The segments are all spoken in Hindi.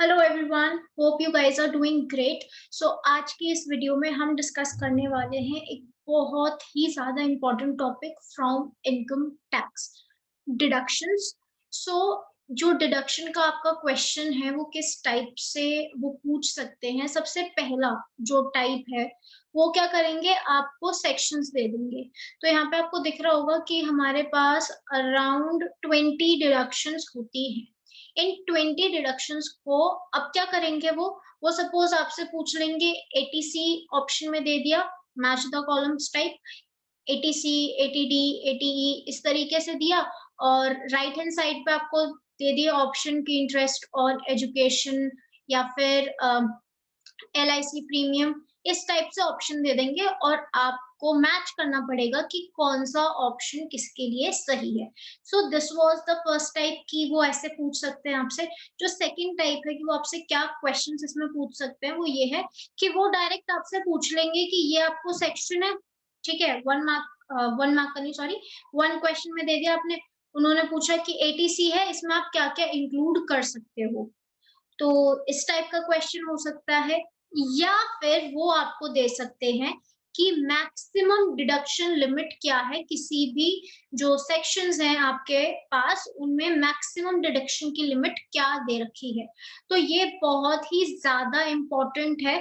Hello everyone, hope you guys are doing great. So आज की इस वीडियो में हम डिस्कस करने वाले हैं एक बहुत ही ज्यादा important topic from income tax deductions. So जो डिडक्शन का आपका क्वेश्चन है वो किस टाइप से वो पूछ सकते हैं। सबसे पहला जो टाइप है वो क्या करेंगे, आपको सेक्शंस दे देंगे। तो यहाँ पे आपको दिख रहा होगा कि हमारे पास अराउंड 20 डिडक्शंस होती हैं। इन 20 डिडक्शंस को अब क्या करेंगे, वो सपोज आपसे पूछ लेंगे एटीसी ऑप्शन में दे दिया, match the columns type, ATC, ATD, ATE इस तरीके से दिया। और राइट हैंड साइड पे आपको दे दिया ऑप्शन की इंटरेस्ट ऑन एजुकेशन या फिर एलआईसी प्रीमियम, इस टाइप से ऑप्शन दे देंगे और आपको मैच करना पड़ेगा कि कौन सा ऑप्शन किसके लिए सही है। So this was the first type कि वो ऐसे पूछ सकते हैं आपसे। जो सेकंड टाइप है कि वो आपसे क्या क्वेश्चंस इसमें पूछ सकते हैं, वो ये है कि वो डायरेक्ट आपसे पूछ लेंगे कि ये आपको सेक्शन है, ठीक है, 1 मार्क का नहीं, सॉरी, 1 क्वेश्चन में दे दिया आपने। उन्होंने पूछा कि एटीसी है, इसमें आप क्या क्या इंक्लूड कर सकते हो। तो इस टाइप का क्वेश्चन हो सकता है। या फिर वो आपको दे सकते हैं कि मैक्सिमम डिडक्शन लिमिट क्या है, किसी भी जो सेक्शंस हैं आपके पास उनमें मैक्सिमम डिडक्शन की लिमिट क्या दे रखी है। तो ये बहुत ही ज्यादा इम्पोर्टेंट है।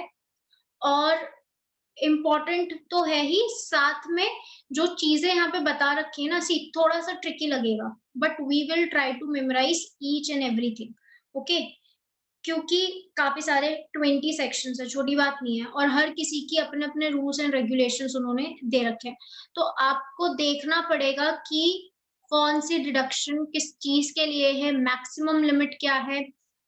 और इम्पोर्टेंट तो है ही, साथ में जो चीजें यहाँ पे बता रखी है ना, सी थोड़ा सा ट्रिकी लगेगा, but we will try to memorise each and everything. Okay, क्योंकि काफी सारे 20 सेक्शंस है, छोटी बात नहीं है, और हर किसी की अपने अपने रूल्स एंड रेगुलेशंस उन्होंने दे रखे हैं। तो आपको देखना पड़ेगा कि कौन सी डिडक्शन किस चीज के लिए है, मैक्सिमम लिमिट क्या है,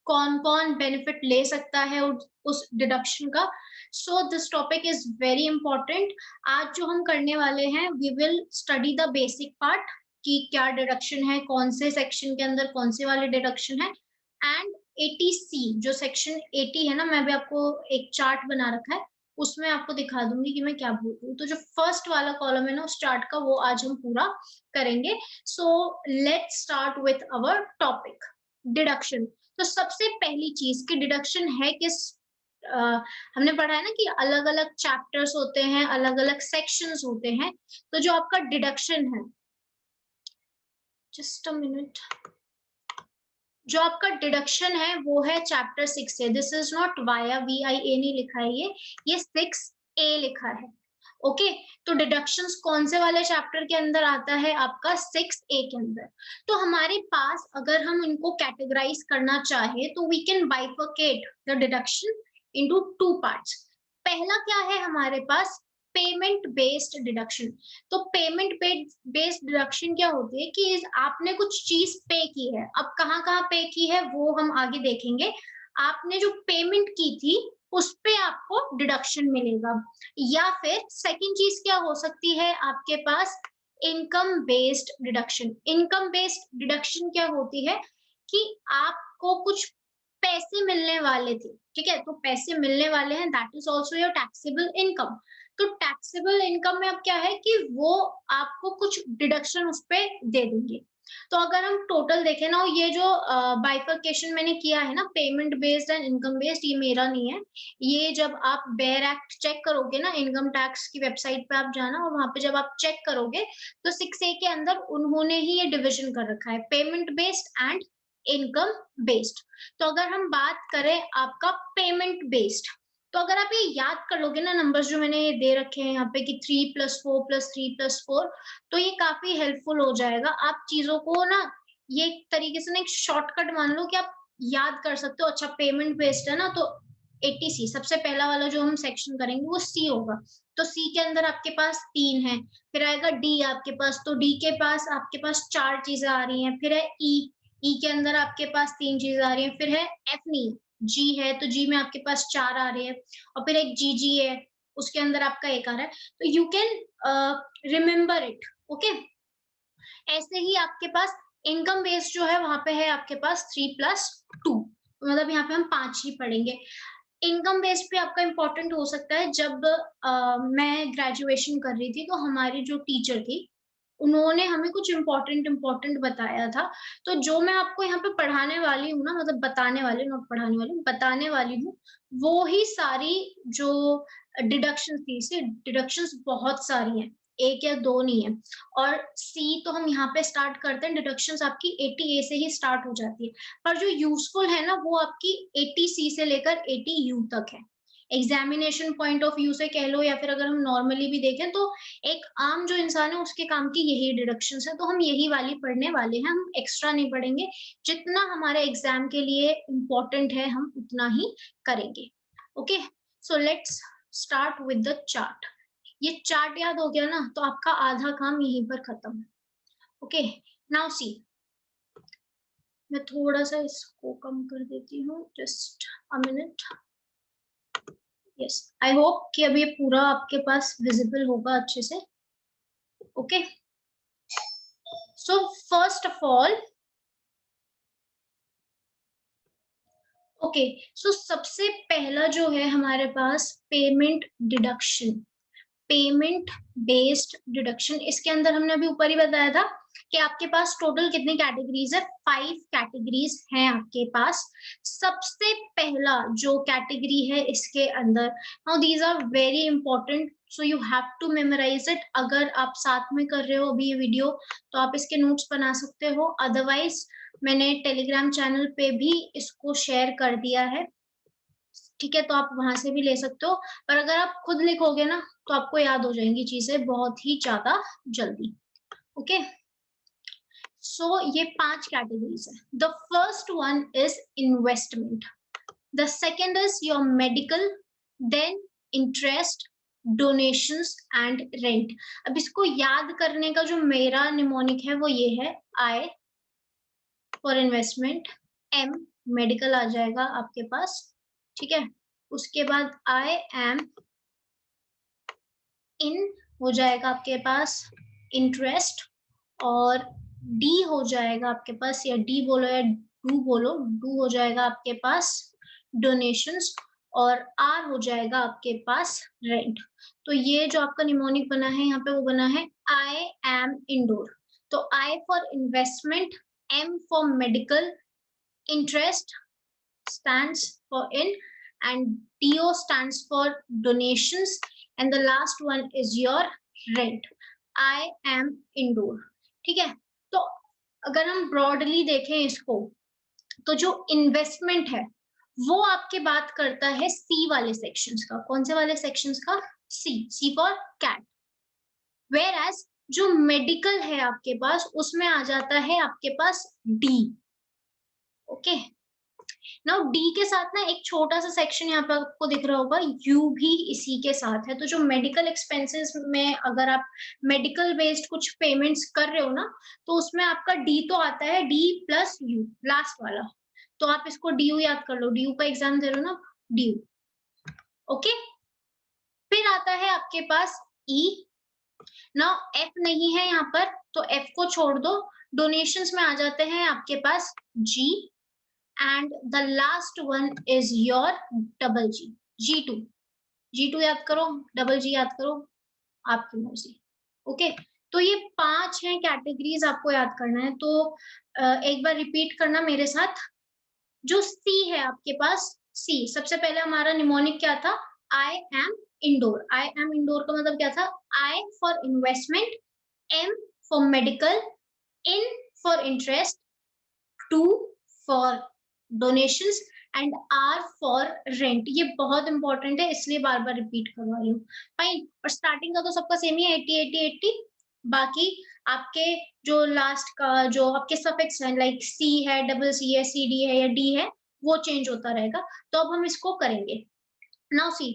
कौन कौन बेनिफिट ले सकता है उस डिडक्शन का। So this topic is very important. आज जो हम करने वाले हैं, we will study the basic part कि क्या डिडक्शन है, कौन से सेक्शन के अंदर कौन से वाले डिडक्शन है। एंड 80C जो सेक्शन 80 है ना, मैं भी आपको एक चार्ट बना रखा है, उसमें आपको दिखा दूंगी कि मैं क्या बोल रही हूँ। तो जो फर्स्ट वाला कॉलम है ना उस चार्ट का, वो आज हम पूरा करेंगे। So let's start with our topic, deduction. तो सबसे पहली चीज कि डिडक्शन है किस, अ, हमने पढ़ा है ना कि अलग अलग चैप्टर्स होते हैं, अलग अलग सेक्शंस होते हैं। तो जो आपका डिडक्शन है, जस्ट अ मिनट, जो आपका डिडक्शन है वो है चैप्टर 6 से। This is not via, VIA नहीं लिखा है, ये 6A लिखा है। ओके, तो डिडक्शंस कौन से वाले चैप्टर के अंदर आता है, आपका 6A के अंदर। तो हमारे पास अगर हम इनको कैटेगराइज करना चाहे तो we can bifurcate the deduction into 2 parts. पहला क्या है हमारे पास, पेमेंट बेस्ड डिडक्शन। तो पेमेंट बेस्ड डिडक्शन क्या होती है कि आपने कुछ चीज पे की है, अब कहाँ कहाँ पे की है वो हम आगे देखेंगे। आपने जो पेमेंट की थी उस पे आपको डिडक्शन मिलेगा। या फिर सेकंड चीज क्या हो सकती है आपके पास, income based deduction. Income based deduction क्या होती है कि आपको कुछ पैसे मिलने वाले थे, ठीक है, तो पैसे मिलने वाले हैं, that is also your taxable income. तो टैक्सेबल इनकम में अब क्या है कि वो आपको कुछ डिडक्शन उस पे दे देंगे। तो अगर हम टोटल देखें ना, ये जो बाइफरकेशन मैंने किया है ना, payment based and income based, ये मेरा नहीं है। ये जब आप बेयर एक्ट चेक करोगे ना, इनकम टैक्स की वेबसाइट पे आप जाना और वहां पे जब आप चेक करोगे तो 6A के अंदर उन्होंने ही ये डिविजन कर रखा है, payment based and income based. तो अगर हम बात करें आपका पेमेंट बेस्ड, तो अगर आप ये याद कर लोगे ना, नंबर्स जो मैंने ये दे रखे हैं यहाँ पे कि 3+4+3+4, तो ये काफी हेल्पफुल हो जाएगा। आप चीजों को ना ये एक तरीके से ना एक शॉर्टकट मान लो कि आप याद कर सकते हो। अच्छा, पेमेंट बेस्ड है ना, तो 80C सबसे पहला वाला जो हम सेक्शन करेंगे वो C होगा। तो C के अंदर आपके पास 3 है, फिर आएगा D आपके पास, तो D के पास आपके पास 4 चीजें आ रही हैं, फिर है E के अंदर आपके पास 3 चीजें आ रही हैं, फिर है F नहीं, G है, तो G में आपके पास 4 आ रहे हैं, और फिर एक GG है, उसके अंदर आपका 1 आ रहा है। तो you can remember it. Okay, ऐसे ही आपके पास इनकम बेस्ड जो है वहां पे है आपके पास 3+2, मतलब यहाँ पे हम 5 ही पढ़ेंगे। इनकम बेस्ड पे आपका इम्पोर्टेंट हो सकता है, जब मैं ग्रेजुएशन कर रही थी तो हमारी जो टीचर थी उन्होंने हमें कुछ इम्पोर्टेंट बताया था। तो जो मैं आपको यहाँ पे पढ़ाने वाली हूँ ना, मतलब बताने वाली, नॉट पढ़ाने वाली, बताने वाली हूँ, वो ही सारी जो डिडक्शंस थी, इससे डिडक्शंस बहुत सारी हैं, 1 या 2 नहीं है। और सी तो हम यहाँ पे स्टार्ट करते हैं, डिडक्शंस आपकी 80 ए से ही स्टार्ट हो जाती है। पर जो यूज़फुल है ना, वो आपकी 80 सी से लेकर 80 यू तक है। एग्ज़ामिनेशन पॉइंट ऑफ व्यू से कह लो, या फिर अगर हम नॉर्मली भी देखें, तो एक आम जो इंसान है उसके काम की यही डिडक्शंस है, तो हम यही वाली पढ़ने वाले हैं, हम एक्स्ट्रा नहीं पढ़ेंगे। जितना हमारे एग्जाम के लिए इम्पोर्टेंट है हम उतना ही करेंगे। Okay, so let's start with the chart. ये चार्ट याद हो गया ना, तो आपका आधा काम यहीं पर खत्म। ओके, नाउ सी, मैं थोड़ा सा इसको कम कर देती हूँ, just a minute. Yes, I hope कि अब ये पूरा आपके पास विजिबल होगा अच्छे से। Okay, so first of all, okay, so सबसे पहला जो है हमारे पास payment deduction, payment based deduction. इसके अंदर हमने अभी ऊपर ही बताया था कि आपके पास टोटल कितनी कैटेगरीज है, 5 कैटेगरीज हैं आपके पास। सबसे पहला जो कैटेगरी है इसके अंदर, now these are very important, so you have to memorise it. अगर आप साथ में कर रहे हो अभी ये वीडियो, तो आप इसके नोट्स बना सकते हो, अदरवाइज मैंने टेलीग्राम चैनल पे भी इसको शेयर कर दिया है, ठीक है, तो आप वहां से भी ले सकते हो। पर अगर आप खुद लिखोगे ना, तो आपको याद हो जाएंगी चीजें बहुत ही ज्यादा जल्दी। ओके, सो ये 5 कैटेगरीज है। The first one is investment, the second is your medical, then interest, donations and rent. अब इसको याद करने का जो मेरा निमोनिक है वो ये है, आई फॉर इन्वेस्टमेंट, एम मेडिकल आ जाएगा आपके पास, ठीक है, उसके बाद आई एम इन हो जाएगा आपके पास इंटरेस्ट, और डी हो जाएगा आपके पास, या डी बोलो या डू बोलो, डू हो जाएगा आपके पास डोनेशंस, और आर हो जाएगा आपके पास रेंट। तो ये जो आपका निमोनिक बना है यहाँ पे वो बना है आई एम इंडोर। तो I for investment, M for medical, interest stands for in, and DO stands for donations, and the last one is your rent. I am indoor, ठीक है। तो अगर हम ब्रॉडली देखें इसको, तो जो इन्वेस्टमेंट है वो आपके बात करता है सी वाले सेक्शंस का। कौन से वाले सेक्शंस का? सी फॉर कैट। वेयर एज जो मेडिकल है आपके पास, उसमें आ जाता है आपके पास डी। ओके, नाउ डी के साथ ना एक छोटा सा सेक्शन यहाँ पे आपको दिख रहा होगा, यू भी इसी के साथ है। तो जो मेडिकल एक्सपेंसेस में अगर आप मेडिकल बेस्ड कुछ पेमेंट्स कर रहे हो ना, तो उसमें आपका डी तो आता है, डी प्लस यू लास्ट वाला। तो आप इसको डी यू याद कर लो, डी यू का एग्जाम दे रहे हो ना, डी यू। ओके, फिर आता है आपके पास ई। नाउ एफ नहीं है यहाँ पर, तो एफ को छोड़ दो। डोनेशंस में आ जाते हैं आपके पास जी, and the last one is your double G, G2। G2 याद करो, डबल जी याद करो, आपकी मर्जी। ओके, तो ये 5 हैं कैटेगरीज, आपको याद करना है। तो एक बार रिपीट करना मेरे साथ। जो सी है आपके पास, सी सबसे पहले हमारा निमोनिक क्या था, I M Indore. I M Indore का मतलब क्या था, I for investment, M for medical, N for interest, two for donations, and R for rent. ये बहुत इंपॉर्टेंट है, इसलिए बार बार रिपीट करवा रही हूँ। फाइन, और स्टार्टिंग का तो सबका सेम ही है, 80 80 80। बाकी आपके जो लास्ट का जो आपके सफिक्स है, लाइक सी है, डबल सी है, सी डी है या डी है, वो चेंज होता रहेगा। तो अब हम इसको करेंगे। नाउ सी,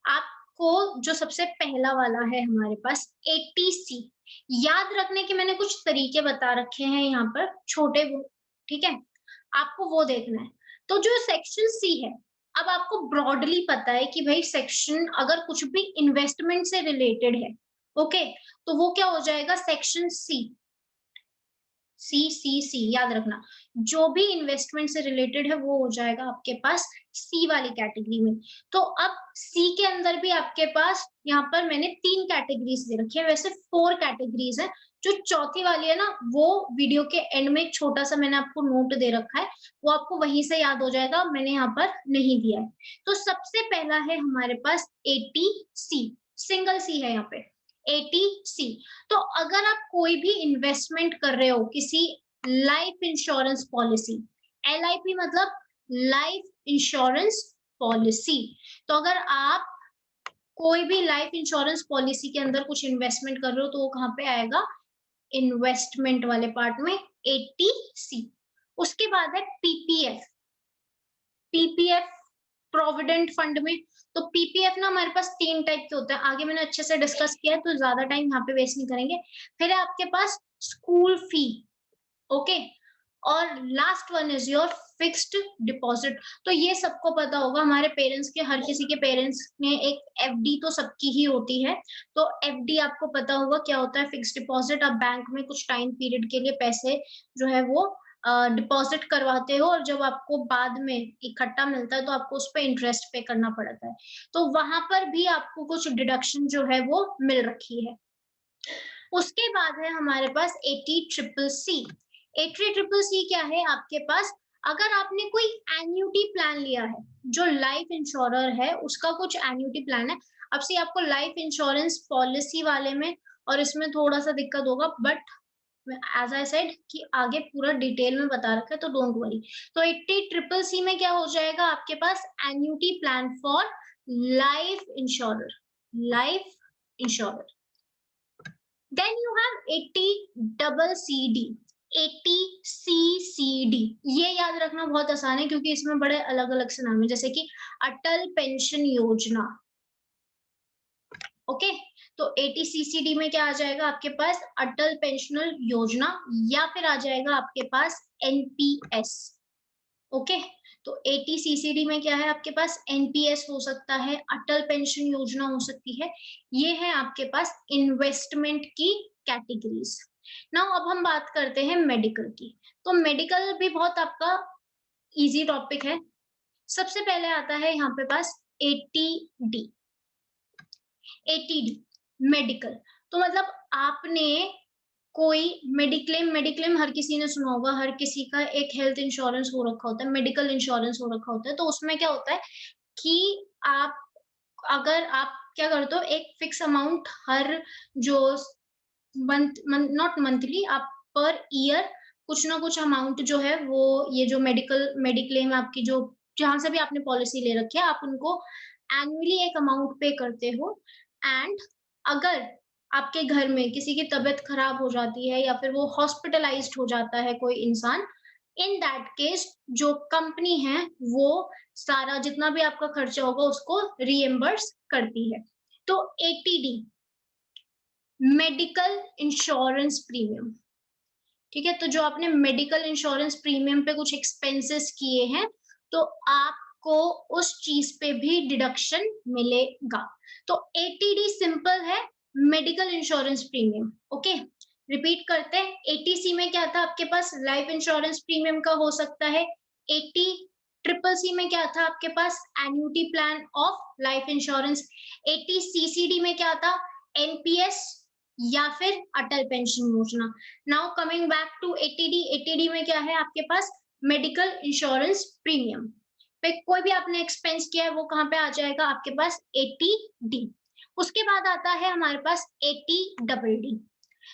आपको जो सबसे पहला वाला है हमारे पास 80 सी, याद रखने के मैंने कुछ तरीके बता रखे हैं यहाँ पर छोटे, ठीक है, आपको वो देखना है। तो जो सेक्शन सी है, अब आपको ब्रॉडली पता है कि भाई सेक्शन अगर कुछ भी इन्वेस्टमेंट से रिलेटेड है, ओके, तो वो क्या हो जाएगा, सेक्शन सी। सी याद रखना, जो भी इन्वेस्टमेंट से रिलेटेड है वो हो जाएगा आपके पास सी वाली कैटेगरी में। तो अब सी के अंदर भी आपके पास यहाँ पर मैंने 3 कैटेगरीज दे रखी है, वैसे 4 कैटेगरीज है। जो चौथी वाली है ना, वो वीडियो के एंड में एक छोटा सा मैंने आपको नोट दे रखा है, वो आपको वहीं से याद हो जाएगा, मैंने यहाँ पर नहीं दिया है। तो सबसे पहला है हमारे पास एटीसी, सिंगल सी है यहाँ पे, एटीसी। तो अगर आप कोई भी इन्वेस्टमेंट कर रहे हो किसी लाइफ इंश्योरेंस पॉलिसी, एलआईपी मतलब लाइफ इंश्योरेंस पॉलिसी, तो अगर आप कोई भी लाइफ इंश्योरेंस पॉलिसी के अंदर कुछ इन्वेस्टमेंट कर रहे हो, तो वो कहाँ पे आएगा, इन्वेस्टमेंट वाले पार्ट में, एटीसी। उसके बाद है पीपीएफ, पीपीएफ प्रोविडेंट फंड में। तो पीपीएफ ना हमारे पास 3 टाइप के होते हैं, आगे मैंने अच्छे से डिस्कस किया है, तो ज्यादा टाइम यहाँ पे वेस्ट नहीं करेंगे। फिर है आपके पास स्कूल फी, ओके, और last one is your fixed deposit. तो ये सबको पता होगा, हमारे पेरेंट्स के, हर किसी के पेरेंट्स में एक एफडी तो सबकी ही होती है। तो एफडी आपको पता होगा क्या होता है, फिक्स्ड डिपॉजिट। आप बैंक में कुछ टाइम पीरियड के लिए पैसे जो है वो डिपॉजिट करवाते हो, और जब आपको बाद में इकट्ठा मिलता है तो आपको उस पर इंटरेस्ट पे करना पड़ता है। तो वहां पर भी आपको कुछ डिडक्शन जो है वो मिल रखी है। उसके बाद है हमारे पास eighty triple C. Eighty triple C क्या है आपके पास, अगर आपने कोई एन्युटी प्लान लिया है, जो लाइफ इंश्योरर है उसका कुछ एन्युटी प्लान है। अब से आपको लाइफ इंश्योरेंस पॉलिसी वाले में और इसमें थोड़ा सा दिक्कत होगा, बट एज आई सेड कि आगे पूरा डिटेल में बता रखा है, तो डोंट वरी। तो 80 ट्रिपल सी में क्या हो जाएगा आपके पास, annuity plan for life insurer, life insurer. Then you have 80 double C D, 80 CCD। ये याद रखना बहुत आसान है, क्योंकि इसमें बड़े अलग अलग से नाम है, जैसे कि अटल पेंशन योजना, ओके। तो 80 CCD में क्या आ जाएगा आपके पास, अटल पेंशन योजना, या फिर आ जाएगा आपके पास एनपीएस, ओके। तो 80 CCD में क्या है आपके पास, एनपीएस हो सकता है, अटल पेंशन योजना हो सकती है। ये है आपके पास इन्वेस्टमेंट की कैटेगरीज। नाउ अब हम बात करते हैं मेडिकल की। तो मेडिकल भी बहुत आपका इजी टॉपिक है। सबसे पहले आता है यहाँ पे पास एटीडी, एटीडी मेडिकल। तो मतलब आपने कोई मेडिक्लेम, मेडिक्लेम हर किसी ने सुना होगा, हर किसी का एक हेल्थ इंश्योरेंस हो रखा होता है, मेडिकल इंश्योरेंस हो रखा होता है। तो उसमें क्या होता है कि आप, अगर आप क्या करते हो, एक फिक्स अमाउंट हर जो मंथ, नॉट मंथली, आप पर ईयर कुछ ना कुछ अमाउंट जो है वो, ये जो मेडिकल मेडिक्लेम आपकी जो जहां से भी आपने पॉलिसी ले रखी है, आप उनको एनुअली एक अमाउंट पे करते हो। एंड अगर आपके घर में किसी की तबीयत खराब हो जाती है, या फिर वो हॉस्पिटलाइज्ड हो जाता है कोई इंसान, इन दैट केस जो कंपनी है वो सारा जितना भी आपका खर्चा होगा उसको रीएम्बर्स करती है। तो एटीडी, मेडिकल इंश्योरेंस प्रीमियम, ठीक है। तो जो आपने मेडिकल इंश्योरेंस प्रीमियम पे कुछ एक्सपेंसेस किए हैं, तो आपको उस चीज पे भी डिडक्शन मिलेगा। तो एटीडी सिंपल है, medical insurance premium, okay. Repeat करते हैं, एटीसी में क्या था आपके पास, लाइफ इंश्योरेंस प्रीमियम का हो सकता है। 80 ट्रिपल सी में क्या था आपके पास, annuity plan of life insurance. 80 CCD में क्या था, एनपीएस या फिर Atal pension Yojana. Now coming back to eighty D, eighty D में क्या है आपके पास, मेडिकल इंश्योरेंस प्रीमियम पे कोई भी आपने एक्सपेंस किया है वो कहाँ पे आ जाएगा आपके पास, एटीडी। उसके बाद आता है हमारे पास एटी डबल डी।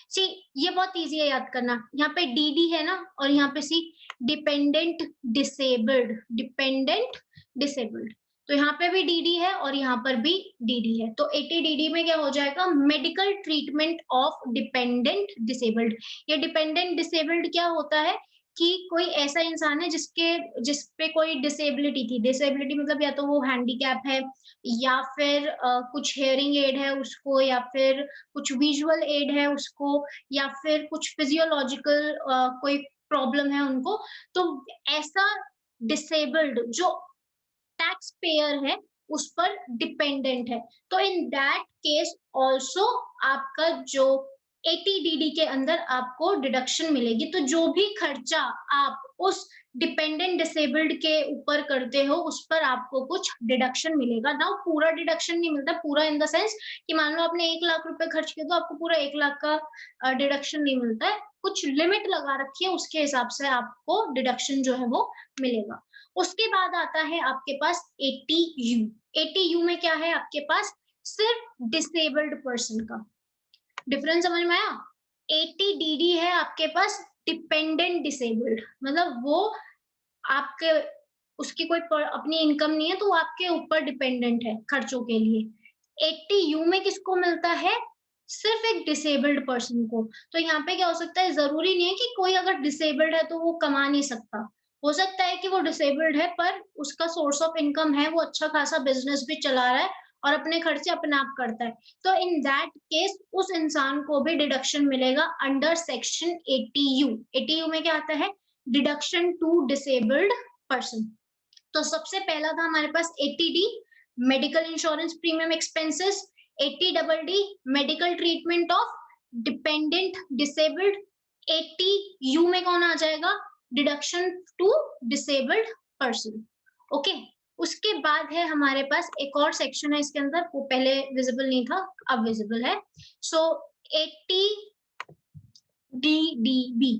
सी, ये बहुत इजी है याद करना, यहाँ पे डी है ना, और यहाँ पे सी, डिपेंडेंट डिसेबल्ड, डिपेंडेंट डिसेबल्ड। तो यहाँ पे भी डीडी है और यहाँ पर भी डीडी है। तो एटीडीडी में क्या हो जाएगा, medical treatment of dependent disabled. ये डिपेंडेंट डिसेबल्ड क्या होता है कि कोई ऐसा इंसान है जिसपे कोई डिसेबिलिटी थी, डिसेबिलिटी मतलब या तो वो हैंडीकैप है, या फिर कुछ हेयरिंग एड है उसको, या फिर कुछ विजुअल एड है उसको, या फिर कुछ फिजियोलॉजिकल कोई प्रॉब्लम है उनको। तो ऐसा डिसेबल्ड जो टैक्स पेयर है उस पर डिपेंडेंट है, तो इन दैट केस ऑल्सो आपका जो एटीडीडी के अंदर आपको डिडक्शन मिलेगी। तो जो भी खर्चा आप उस डिपेंडेंट डिसेबल्ड के ऊपर करते हो उस पर आपको कुछ डिडक्शन मिलेगा ना। पूरा डिडक्शन नहीं मिलता, पूरा इन द सेंस कि मान लो आपने 1 लाख रुपए खर्च किया तो आपको पूरा 1 लाख का डिडक्शन नहीं मिलता है, कुछ लिमिट लगा रखी है, उसके हिसाब से आपको डिडक्शन जो है वो मिलेगा। उसके बाद आता है आपके पास ATU। ATU में क्या है आपके पास, सिर्फ डिसेबल्ड पर्सन का। डिफरेंस समझ में आया। ATDD है आपके पास डिपेंडेंट डिसेबल्ड, मतलब वो आपके उसकी कोई अपनी इनकम नहीं है तो वो आपके ऊपर डिपेंडेंट है खर्चों के लिए। 80U में किसको मिलता है, सिर्फ एक डिसेबल्ड पर्सन को। तो यहाँ पे क्या हो सकता है, जरूरी नहीं है कि कोई अगर डिसेबल्ड है तो वो कमा नहीं सकता। हो सकता है कि वो डिसेबल्ड है पर उसका सोर्स ऑफ इनकम है, वो अच्छा खासा बिजनेस भी चला रहा है और अपने खर्चे अपने आप करता है। तो इन दैट केस उस इंसान को भी डिडक्शन मिलेगा अंडर सेक्शन 80U। 80U में क्या आता है, डिडक्शन टू डिसेबल्ड पर्सन। तो सबसे पहला था हमारे पास 80D, medical insurance premium expenses. 80DD, medical treatment of dependent disabled. 80U में कौन आ जाएगा, deduction to disabled person. Okay, उसके बाद है हमारे पास एक और सेक्शन है इसके अंदर, वो पहले विजिबल नहीं था, अब विजिबल है। सो 80DDB,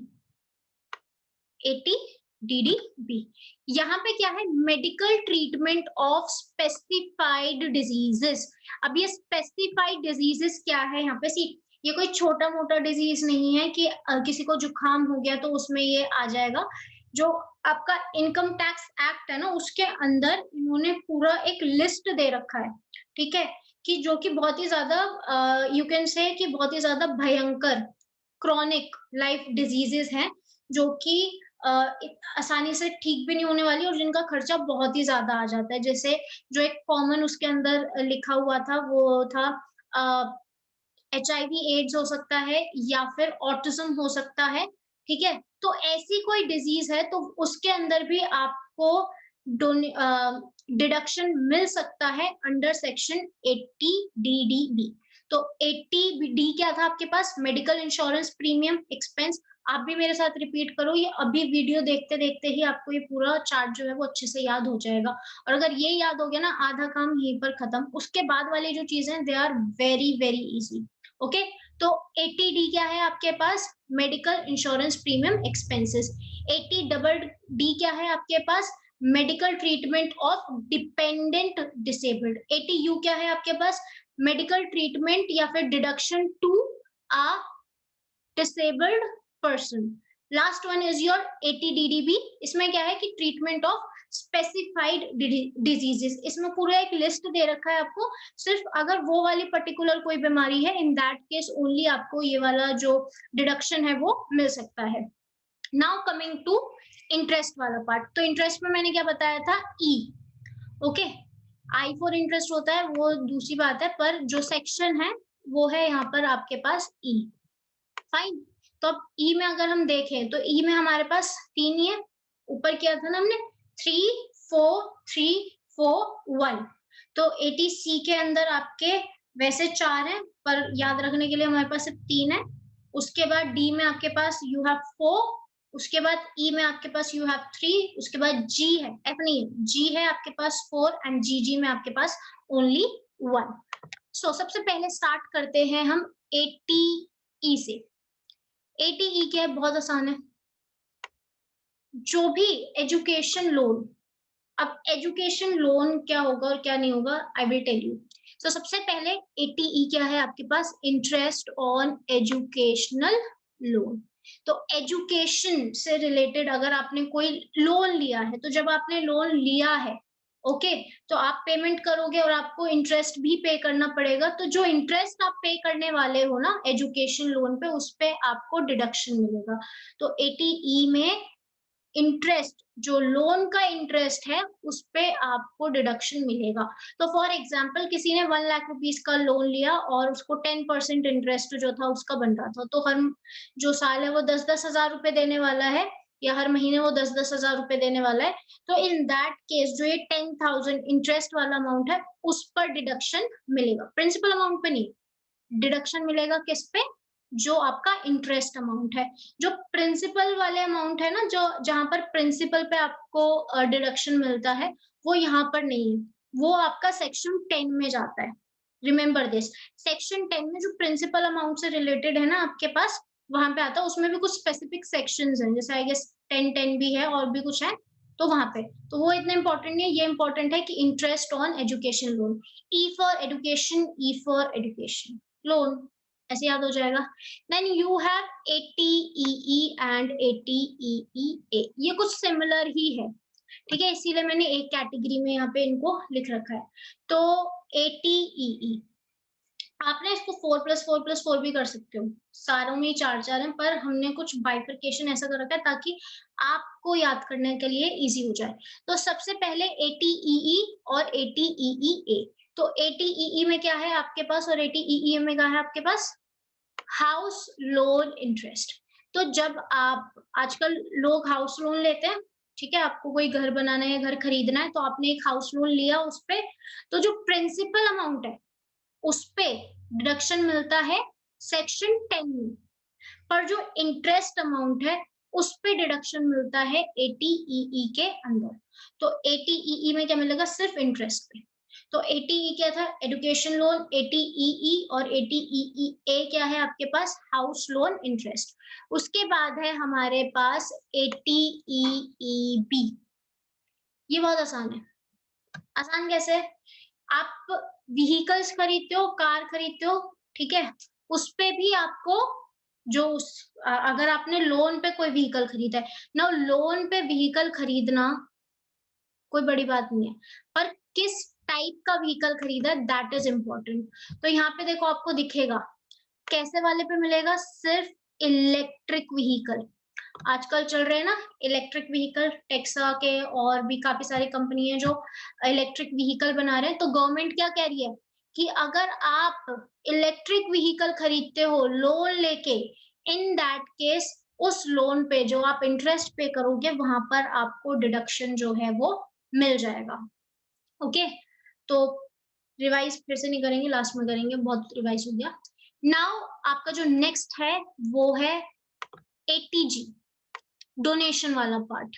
80DDB, यहाँ पे क्या है, medical treatment of specified diseases. अब ये स्पेसिफाइड डिजीजेस क्या है यहाँ पे, सी ये कोई छोटा मोटा डिजीज नहीं है कि किसी को जुकाम हो गया तो उसमें ये आ जाएगा। जो आपका इनकम टैक्स एक्ट है ना, उसके अंदर इन्होंने पूरा एक लिस्ट दे रखा है, ठीक है, कि जो कि बहुत ही ज्यादा यू कैन से कि बहुत ही ज्यादा भयंकर क्रॉनिक लाइफ डिजीजेस हैं, जो कि आसानी से ठीक भी नहीं होने वाली और जिनका खर्चा बहुत ही ज्यादा आ जाता है। जैसे जो एक कॉमन उसके अंदर लिखा हुआ था वो था HIV एड्स हो सकता है या फिर ऑटिज्म हो सकता है, ठीक है। तो ऐसी कोई डिजीज है तो उसके अंदर भी आपको डिडक्शन मिल सकता है अंडर सेक्शन 80DDB। तो 80D क्या था आपके पास, मेडिकल इंश्योरेंस प्रीमियम एक्सपेंस। आप भी मेरे साथ रिपीट करो, ये अभी वीडियो देखते देखते ही आपको ये पूरा चार्ट जो है वो अच्छे से याद हो जाएगा। और अगर ये याद हो गया ना, आधा काम यहीं पर खत्म। उसके बाद वाली जो चीजें they are very very easy. Okay, तो 80D क्या है आपके पास, medical insurance premium expenses. 80DD क्या है आपके पास, medical treatment of dependent disabled. 80U क्या है आपके पास, मेडिकल ट्रीटमेंट या फिर deduction to a disabled person. Last one is your 80DDB। इसमें क्या है कि ट्रीटमेंट ऑफ स्पेसिफाइड डिजीजेस। इसमें पूरा एक लिस्ट दे रखा है आपको, सिर्फ अगर वो वाली पर्टिकुलर कोई बीमारी है, इन दैट केस ओनली आपको ये वाला जो डिडक्शन है वो मिल सकता है। नाउ कमिंग टू इंटरेस्ट वाला पार्ट। तो इंटरेस्ट में मैंने क्या बताया था, ई। ओके, आई फॉर इंटरेस्ट होता है वो दूसरी बात है, पर जो सेक्शन है वो है यहाँ पर आपके पास ई। फाइन। तो अब ई में अगर हम देखें तो ई में हमारे पास 3 ही है। ऊपर किया था ना हमने 3 4 3 4 1। तो 80C के अंदर आपके वैसे 4 हैं, पर याद रखने के लिए हमारे पास सिर्फ 3 है। उसके बाद डी में आपके पास यू हैव 4, उसके बाद ई में आपके पास यू हैव 3, उसके बाद जी है, एफ नहीं, जी है आपके पास 4 एंड जी में आपके पास ओनली 1। सो सबसे पहले स्टार्ट करते हैं हम 80E से। 80E क्या है, बहुत आसान है, जो भी एजुकेशन लोन। अब एजुकेशन लोन क्या होगा और क्या नहीं होगा, आई विल टेल यू। सो सबसे पहले 80E क्या है आपके पास, इंटरेस्ट ऑन एजुकेशनल लोन। तो एजुकेशन से रिलेटेड अगर आपने कोई लोन लिया है, तो जब आपने लोन लिया है, ओके, तो आप पेमेंट करोगे और आपको इंटरेस्ट भी पे करना पड़ेगा। तो जो इंटरेस्ट आप पे करने वाले हो ना एजुकेशन लोन पे, उस पे आपको डिडक्शन मिलेगा। तो 80E में इंटरेस्ट, जो लोन का इंटरेस्ट है उस पे आपको डिडक्शन मिलेगा। तो फॉर एग्जांपल किसी ने 1 लाख रुपीस का लोन लिया और उसको 10% इंटरेस्ट जो था उसका बन रहा था, तो हर जो साल है वो 10-10 हजार रुपए देने वाला है, या हर महीने वो 10-10 हजार रुपए देने वाला है। तो इन दैट केस जो ये 10,000 इंटरेस्ट वाला अमाउंट है उस पर डिडक्शन मिलेगा, प्रिंसिपल अमाउंट पे नहीं। डिडक्शन मिलेगा किस पे, जो आपका इंटरेस्ट अमाउंट है। जो प्रिंसिपल वाले अमाउंट है ना, जो जहां पर प्रिंसिपल पे आपको डिडक्शन मिलता है, वो यहाँ पर नहीं है, वो आपका सेक्शन 10 में जाता है। रिमेंबर दिस, सेक्शन 10 में जो प्रिंसिपल अमाउंट से रिलेटेड है ना आपके पास, वहां पे आता है। उसमें भी कुछ स्पेसिफिक सेक्शंस हैं, जैसे आई गेस 10 भी है और भी कुछ है, तो वहां पे तो वो इतना इंपॉर्टेंट नहीं है। ये इंपॉर्टेंट है कि interest on education loan, E for education, E for education loan, ऐसे याद हो जाएगा। Then you have ATEE and ATEEA, ये कुछ सिमिलर ही है, ठीक है, इसीलिए मैंने एक कैटेगरी में यहाँ पे इनको लिख रखा है। तो ATEE आपने इसको 4+4+4 भी कर सकते हो, सारों में 4-4 है, पर हमने कुछ बाइफरकेशन ऐसा कर रखा है ताकि आपको याद करने के लिए इजी हो जाए। तो सबसे पहले ATEE और ATEEA। तो ATEE में क्या है आपके पास और ATEEA में क्या है आपके पास? House loan interest. तो जब आप, आजकल लोग हाउस लोन लेते हैं, ठीक है, आपको कोई घर बनाना है, घर खरीदना है, तो आपने एक हाउस लोन लिया उस पे, तो जो प्रिंसिपल अमाउंट है उस पे डिडक्शन मिलता है सेक्शन 10 में, पर जो इंटरेस्ट अमाउंट है उस पे डिडक्शन मिलता है ATEE के अंदर। तो ATEE में क्या मिलेगा? सिर्फ इंटरेस्ट पे। तो ATE क्या था? Education loan. ATEE और ATEEA क्या है आपके पास? House loan interest. उसके बाद है हमारे पास ATEEB। ये बहुत आसान है। आसान कैसे? आप व्हीकल्स खरीदते हो, कार खरीदते हो, ठीक है, उस पे भी आपको जो अगर आपने लोन पे कोई व्हीकल खरीदा है ना, लोन पे व्हीकल खरीदना कोई बड़ी बात नहीं है, पर किस टाइप का व्हीकल खरीदा है दैट इज इम्पोर्टेंट। तो यहाँ पे देखो आपको दिखेगा कैसे वाले पे मिलेगा? सिर्फ इलेक्ट्रिक व्हीकल। आजकल चल रहे हैं ना इलेक्ट्रिक व्हीकल, टेक्सा के और भी काफी सारी कंपनी है जो इलेक्ट्रिक व्हीकल बना रहे हैं। तो गवर्नमेंट क्या कह रही है कि अगर आप इलेक्ट्रिक व्हीकल खरीदते हो लोन लेके, इन दैट केस उस लोन पे जो आप इंटरेस्ट पे करोगे वहां पर आपको डिडक्शन जो है वो मिल जाएगा। ओके, तो रिवाइज फिर से नहीं करेंगे, लास्ट में करेंगे, बहुत रिवाइज हो गया। नाउ आपका जो नेक्स्ट है वो है ATG, डोनेशन वाला पार्ट।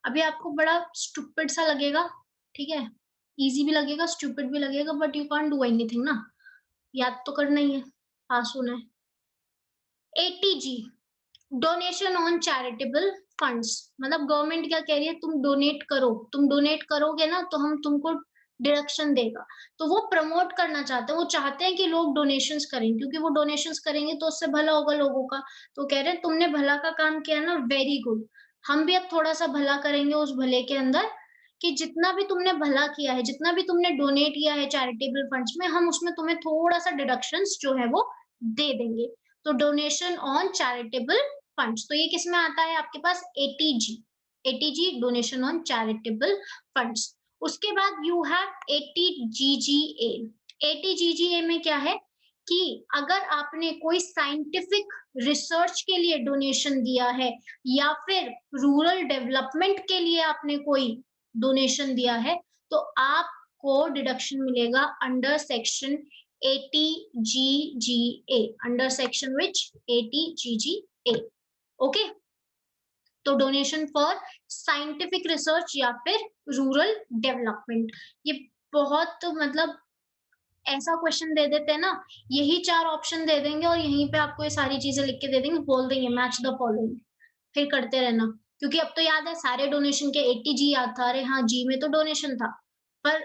अभी आपको बड़ा स्टूपिड सा लगेगा, ठीक है, इजी भी लगेगा, स्टूपिड भी लगेगा, but you can't do anything ना, याद तो करना ही है, पास होना है। ATG, donation on charitable funds, मतलब गवर्नमेंट क्या कह रही है? तुम डोनेट करो, तुम डोनेट करोगे ना तो हम तुमको डिडक्शन देगा। तो वो प्रमोट करना चाहते हैं, वो चाहते हैं कि लोग डोनेशंस करें, क्योंकि वो डोनेशंस करेंगे तो उससे भला होगा लोगों का। तो कह रहे हैं तुमने भला का काम किया ना, वेरी गुड, हम भी अब थोड़ा सा भला करेंगे उस भले के अंदर, कि जितना भी तुमने भला किया है, जितना भी तुमने डोनेट किया है चैरिटेबल फंड्स में, हम उसमें तुम्हें थोड़ा सा डिडक्शंस जो है वो दे देंगे। तो डोनेशन ऑन चैरिटेबल फंड्स, तो ये किस में आता है आपके पास? ATG, ATG donation on charitable funds. उसके बाद यू हैव ATGGA। ATGGA में क्या है कि अगर आपने कोई साइंटिफिक रिसर्च के लिए डोनेशन दिया है या फिर रूरल डेवलपमेंट के लिए आपने कोई डोनेशन दिया है, तो आपको डिडक्शन मिलेगा under section ATGGA, under section which ATGGA। Okay, तो डोनेशन फॉर साइंटिफिक रिसर्च या फिर रूरल डेवलपमेंट। ये बहुत मतलब ऐसा क्वेश्चन दे देते हैं ना, यही 4 ऑप्शन दे देंगे और यहीं पे आपको ये सारी चीजें लिख के दे देंगे, बोल देंगे मैच द फॉलोइंग, फिर करते रहना। क्योंकि अब तो याद है सारे डोनेशन के, ATG याद था, अरे हाँ जी में तो डोनेशन था, पर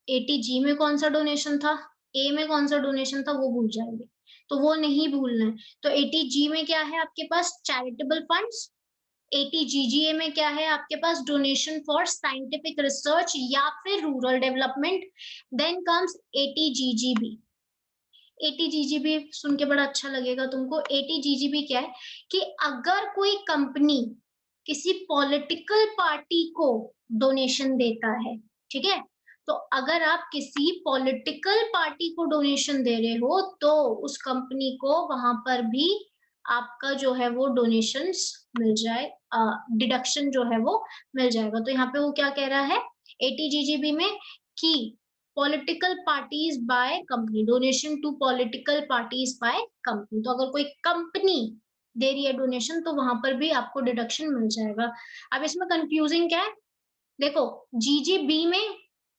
ATG में कौन सा डोनेशन था, ए में कौन सा डोनेशन था, वो भूल जाएंगे, तो वो नहीं भूलना है। तो ATG में क्या है आपके पास? Charitable funds. ATGGA में क्या है आपके पास? डोनेशन फॉर साइंटिफिक रिसर्च या फिर rural development. Then comes ATGGB। ATGGB सुन के बड़ा अच्छा लगेगा तुमको। ATGGB क्या है कि अगर कोई कंपनी किसी पॉलिटिकल पार्टी को डोनेशन देता है, ठीक है, तो अगर आप किसी पॉलिटिकल पार्टी को डोनेशन दे रहे हो तो उस कंपनी को वहां पर भी आपका जो है वो डोनेशंस मिल जाए, डिडक्शन जो है वो मिल जाएगा। तो यहाँ पे वो क्या कह रहा है ATGGB में कि political parties by company, donation to political parties by company. तो अगर कोई कंपनी दे रही है डोनेशन तो वहां पर भी आपको डिडक्शन मिल जाएगा। अब इसमें कंफ्यूजिंग क्या है, देखो जीजीबी में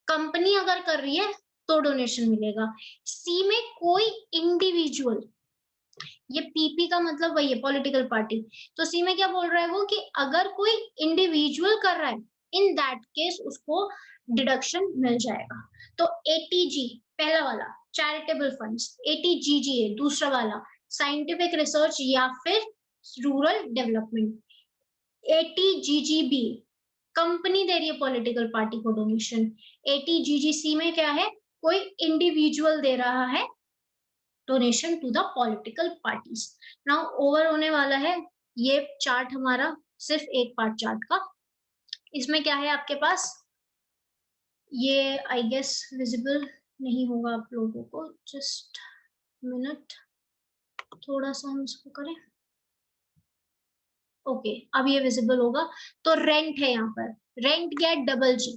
कंपनी अगर कर रही है तो डोनेशन मिलेगा, सी में कोई इंडिविजुअल, ये पीपी का मतलब वही है पॉलिटिकल पार्टी, तो सी में क्या बोल रहा है वो कि अगर कोई इंडिविजुअल कर रहा है इन दैट केस उसको डिडक्शन मिल जाएगा। तो एटीजी पहला वाला चैरिटेबल फंड्स, एटीजीजीए दूसरा वाला साइंटिफिक रिसर्च या फिर रूरल डेवलपमेंट, एटीजीजीबी कंपनी दे रही है पॉलिटिकल पार्टी को डोनेशन, एटीजीजीसी में क्या है, कोई इंडिविजुअल दे रहा है donation to the political parties. Now over होने वाला है ये चार्ट हमारा, सिर्फ एक पार्ट चार्ट का। इसमें क्या है आपके पास, ये आई गेस विजिबल नहीं होगा आप लोगों को, जस्ट मिनट, थोड़ा सा हम इसको करें, ओके अब ये विजिबल होगा। तो रेंट है यहाँ पर, रेंट गेट डबल जी।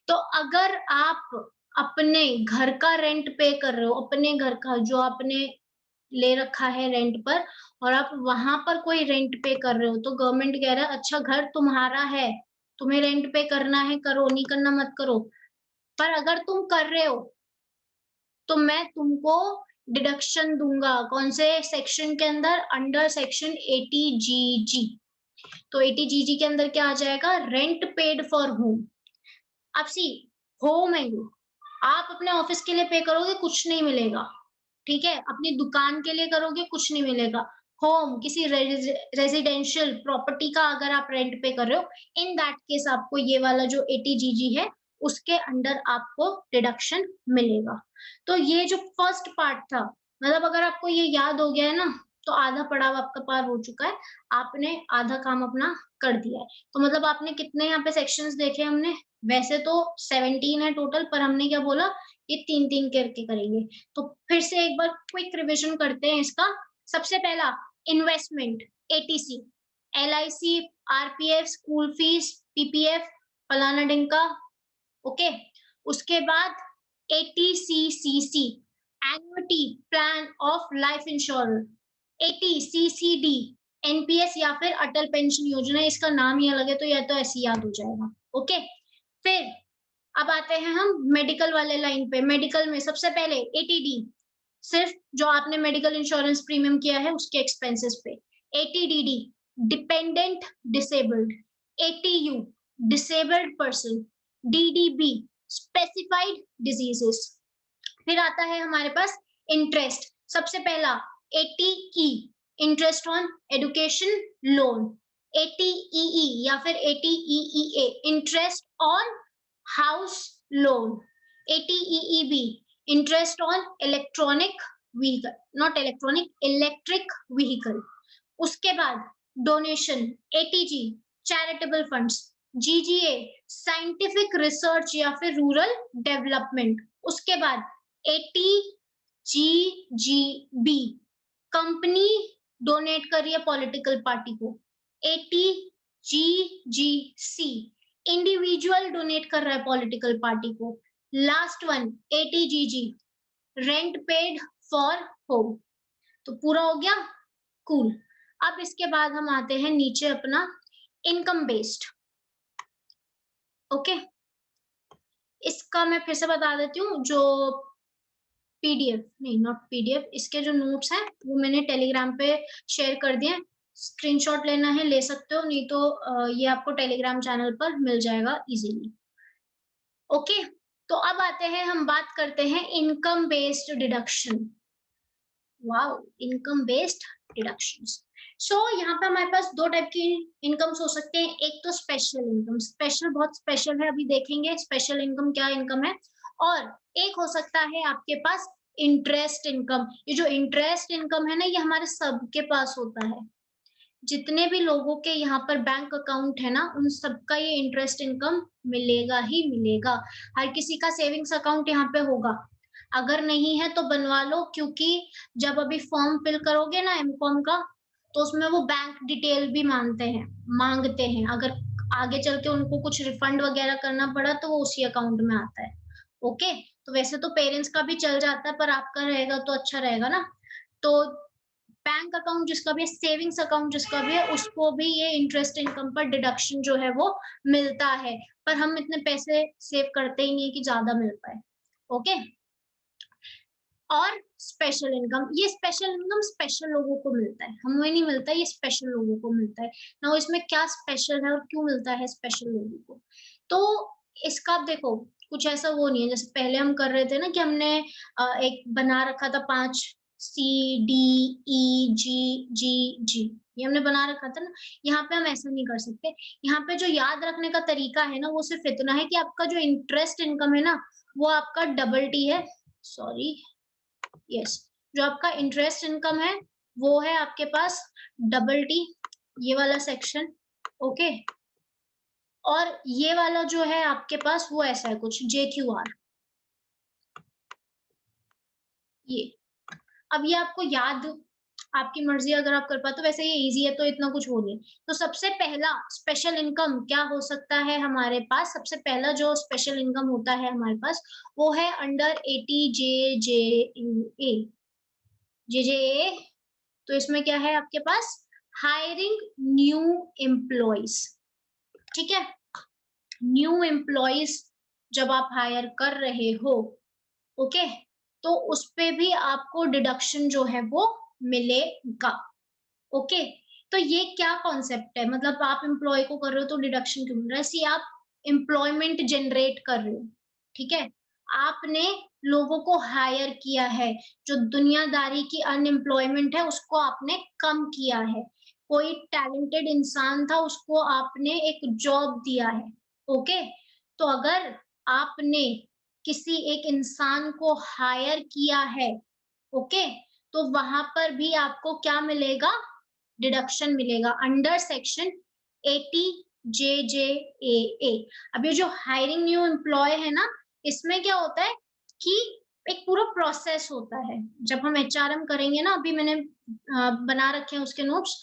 तो अगर आप अपने घर का रेंट पे कर रहे हो, अपने घर का जो आपने ले रखा है रेंट पर, और आप वहां पर कोई रेंट पे कर रहे हो, तो गवर्नमेंट कह रहा है अच्छा घर तुम्हारा है, तुम्हें रेंट पे करना है करो, नहीं करना मत करो। पर अगर तुम कर रहे हो तो मैं तुमको डिडक्शन दूंगा, कौन से सेक्शन के अंदर, अंडर सेक्शन 80GG। तो 80GG के अंदर क्या आ जाएगा, रेंट पेड फॉर होम। अब सी होम है वो, आप अपने ऑफिस के लिए पे करोगे कुछ नहीं मिलेगा, ठीक है, अपनी दुकान के लिए करोगे कुछ नहीं मिलेगा। होम किसी रेजिडेंशियल प्रॉपर्टी का अगर आप रेंट पे कर रहे हो, इन दैट केस आपको ये वाला जो 80GG है उसके अंडर आपको डिडक्शन मिलेगा। तो ये जो फर्स्ट पार्ट था, मतलब अगर आपको ये याद हो गया है ना, तो आधा पड़ाव आपका पार हो चुका है, आपने आधा काम अपना कर दिया है। तो मतलब आपने कितने यहाँ पे सेक्शंस देखे हमने, वैसे तो 17 है टोटल, पर हमने क्या बोला, ये 3-3 करके करेंगे। तो फिर से एक बार क्विक रिविजन करते हैं इसका। सबसे पहला investment, eighty C, LIC, RPF, school fees, PPF, फलाना डिंका, ओके। उसके बाद eighty CCC, annuity plan of life insurance, eighty CCD, NPS या फिर अटल पेंशन योजना, इसका नाम ही अलग है तो यह तो ऐसे ही याद हो जाएगा, ओके। फिर अब आते हैं हम मेडिकल वाले लाइन पे। मेडिकल में सबसे पहले एटीडी, सिर्फ जो आपने मेडिकल इंश्योरेंस प्रीमियम किया है उसके एक्सपेंसेस पे। Eighty DD dependent disabled, eighty U disabled person, DDB specified diseases. फिर आता है हमारे पास इंटरेस्ट, सबसे पहला eighty E interest on education loan, eighty EE या फिर eighty EEA interest on house loan, eighty EEB interest on electronic vehicle, not electronic, electric vehicle. उसके बाद donation, eighty G charitable funds, GGA scientific research या फिर रूरल डेवलपमेंट। उसके बाद एटीजीजीबी कंपनी डोनेट कर रही है पॉलिटिकल पार्टी को, एटीजीजीसी इंडिविजुअल डोनेट कर रहा है पॉलिटिकल पार्टी को। Last one eighty GG rent paid for home. तो पूरा हो गया, कूल। अब इसके बाद हम आते हैं नीचे अपना इनकम बेस्ड, ओके। इसका मैं फिर से बता देती हूँ, जो पीडीएफ नहीं, नॉट पीडीएफ, इसके जो नोट्स हैं वो मैंने टेलीग्राम पे शेयर कर दिए हैं, स्क्रीनशॉट लेना है ले सकते हो, नहीं तो ये आपको टेलीग्राम चैनल पर मिल जाएगा इजीली, ओके। तो अब आते हैं, हम बात करते हैं income based deduction. Wow, income based deductions. So यहाँ पे हमारे पास दो टाइप की इनकम्स हो सकते हैं, एक तो स्पेशल इनकम, स्पेशल बहुत स्पेशल है, अभी देखेंगे स्पेशल इनकम क्या इनकम है। और एक हो सकता है आपके पास इंटरेस्ट इनकम। ये जो इंटरेस्ट इनकम है ना, ये हमारे सबके पास होता है, जितने भी लोगों के यहाँ पर बैंक अकाउंट है ना, उन सबका ये इंटरेस्ट इनकम मिलेगा ही मिलेगा। हर किसी का सेविंग्स अकाउंट यहाँ पे होगा, अगर नहीं है तो बनवा लो, क्योंकि जब अभी फॉर्म फिल करोगे ना एमकॉम का, तो उसमें वो बैंक डिटेल भी मांगते हैं, अगर आगे चल के उनको कुछ रिफंड वगैरह करना पड़ा तो वो उसी अकाउंट में आता है। ओके, तो वैसे तो पेरेंट्स का भी चल जाता है, पर आपका रहेगा तो अच्छा रहेगा ना। तो बैंक अकाउंट जिसका भी है, सेविंग्स अकाउंट जिसका भी है, उसको भी ये इंटरेस्ट इनकम पर डिडक्शन जो है वो मिलता है। पर हम इतने पैसे सेव करते ही नहीं है कि ज्यादा मिल पाए। ओके, और स्पेशल इनकम, ये स्पेशल इनकम स्पेशल लोगों को मिलता है, हमें नहीं मिलता, ये स्पेशल लोगों को मिलता है ना। इसमें क्या स्पेशल है और क्यों मिलता है स्पेशल लोगों को? तो इसका आप देखो, कुछ ऐसा वो नहीं है जैसे पहले हम कर रहे थे ना कि हमने एक बना रखा था 5 सी डी ई जी जी जी, ये हमने बना रखा था ना। यहाँ पे हम ऐसा नहीं कर सकते। यहाँ पे जो याद रखने का तरीका है ना, वो सिर्फ इतना है कि आपका जो इंटरेस्ट इनकम है ना, वो आपका डबल टी है। सॉरी, यस, जो आपका इंटरेस्ट इनकम है वो है आपके पास डबल टी, ये वाला सेक्शन। ओके, और ये वाला जो है आपके पास वो ऐसा है कुछ जे क्यू आर, ये। अब ये आपको याद, आपकी मर्जी अगर आप कर पाते तो, वैसे ये इजी है तो इतना कुछ हो नहीं। तो सबसे पहला स्पेशल इनकम क्या हो सकता है हमारे पास? सबसे पहला जो स्पेशल इनकम होता है हमारे पास, वो है अंडर 80 जे जे ए। तो इसमें क्या है आपके पास? Hiring new employees. ठीक है, न्यू एम्प्लॉइज जब आप हायर कर रहे हो, ओके, तो उस पे भी आपको डिडक्शन जो है वो मिलेगा। ओके, तो ये क्या कॉन्सेप्ट है? मतलब आप एम्प्लॉय को कर रहे हो तो डिडक्शन क्यों मिल रहा है? सी आप एम्प्लॉयमेंट जनरेट कर रहे हो, ठीक है, आपने लोगों को हायर किया है, जो दुनियादारी की अनएम्प्लॉयमेंट है उसको आपने कम किया है। कोई टैलेंटेड इंसान था, उसको आपने एक जॉब दिया है। ओके, तो अगर आपने किसी एक इंसान को हायर किया है, ओके, तो वहां पर भी आपको क्या मिलेगा? डिडक्शन मिलेगा अंडर सेक्शन 80 जे अब ये जो हायरिंग न्यू एम्प्लॉय है ना, इसमें क्या होता है कि एक पूरा प्रोसेस होता है। जब हम एचआरएम करेंगे ना, अभी मैंने बना रखे हैं उसके नोट्स,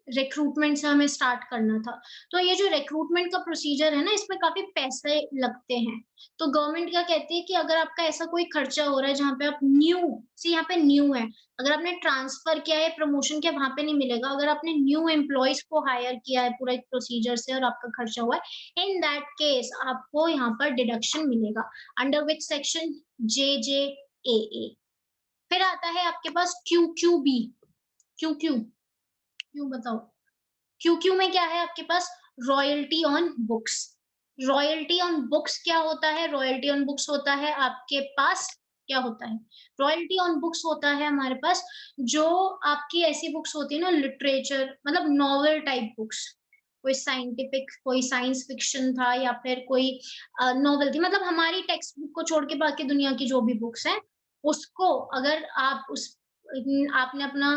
रिक्रूटमेंट से हमें स्टार्ट करना था। तो ये जो रिक्रूटमेंट का प्रोसीजर है ना, इसमें काफी पैसे लगते हैं। तो गवर्नमेंट क्या कहती है कि अगर आपका ऐसा कोई खर्चा हो रहा है जहाँ पे आप न्यू, सी यहाँ पे न्यू है, अगर आपने ट्रांसफर किया है, प्रमोशन किया, वहां पे नहीं मिलेगा। अगर आपने न्यू एम्प्लॉयज को हायर किया है पूरा एक प्रोसीजर से और आपका खर्चा हुआ है, इन दैट केस आपको यहाँ पर डिडक्शन मिलेगा अंडर विच सेक्शन? जे फिर आता है आपके पास Q Q B. Q Q Q बताओ, क्यू क्यू में क्या है आपके पास? Royalty on books. Royalty on books क्या होता है? रॉयल्टी ऑन बुक्स होता है आपके पास, क्या होता है? रॉयल्टी ऑन बुक्स होता है हमारे पास जो आपकी ऐसी बुक्स होती है ना, लिटरेचर मतलब नॉवेल टाइप बुक्स, कोई साइंटिफिक, कोई साइंस फिक्शन था, या फिर कोई नॉवेल थी, मतलब हमारी टेक्स्ट बुक को छोड़ के बाकी दुनिया की जो भी बुक्स हैं, उसको अगर आप उस आपने अपना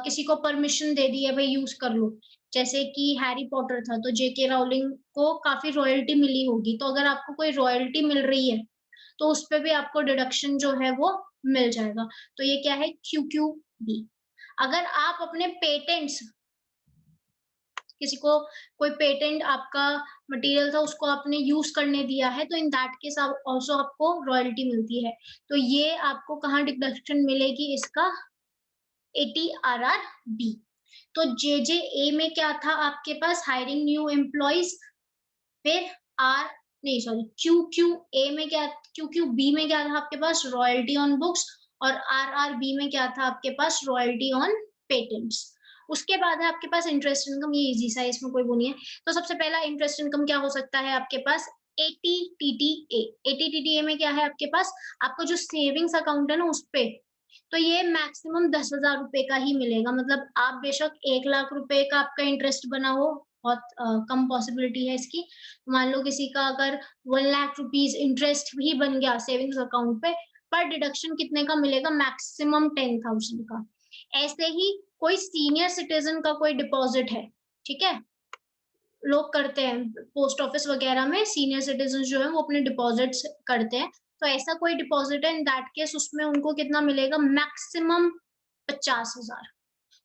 किसी को परमिशन दे दी है, भाई यूज कर लो। जैसे कि हैरी पॉटर था, तो जेके राउलिंग को काफी रॉयल्टी मिली होगी, तो अगर आपको कोई रॉयल्टी मिल रही है तो उस पे भी आपको डिडक्शन जो है वो मिल जाएगा। तो ये क्या है? Q Q B. अगर आप अपने पेटेंट्स, किसी को कोई पेटेंट आपका मटेरियल था उसको आपने यूज करने दिया है, तो इन दैट केस आप ऑल्सो आपको रॉयल्टी मिलती है। तो ये आपको कहाँ डिडक्शन मिलेगी? इसका 80 RRB। तो जे में क्या था आपके पास? Hiring new employees. फिर आर, नहीं सॉरी, क्यू में क्या, क्यू में क्या था आपके पास? Royalty on books. और RRB में क्या था आपके पास? Royalty on patents. उसके बाद है आपके पास इंटरेस्ट इनकम, ये इजी सा है, इसमें कोई वो नहीं है। तो सबसे पहला इंटरेस्ट इनकम क्या हो सकता है आपके पास? 80 TTA। 80 TTA में क्या है आपके पास? आपका जो सेविंग्स अकाउंट है ना उस पे, तो ये मैक्सिमम 10,000 रुपए का ही मिलेगा। मतलब आप बेशक 1 लाख रुपए का आपका इंटरेस्ट बना हो, बहुत कम पॉसिबिलिटी है इसकी। मान लो किसी का अगर 1 लाख रुपीज इंटरेस्ट भी बन गया सेविंग्स अकाउंट पे, पर डिडक्शन कितने का मिलेगा? मैक्सिमम 10,000 का। ऐसे ही कोई सीनियर सिटीजन का कोई डिपॉजिट है, ठीक है, लोग करते हैं पोस्ट ऑफिस वगैरह में, सीनियर सिटीजन जो है वो अपने डिपॉजिट्स करते हैं। तो ऐसा कोई डिपॉजिट है, इन दैट केस उसमें उनको कितना मिलेगा? मैक्सिमम 50,000।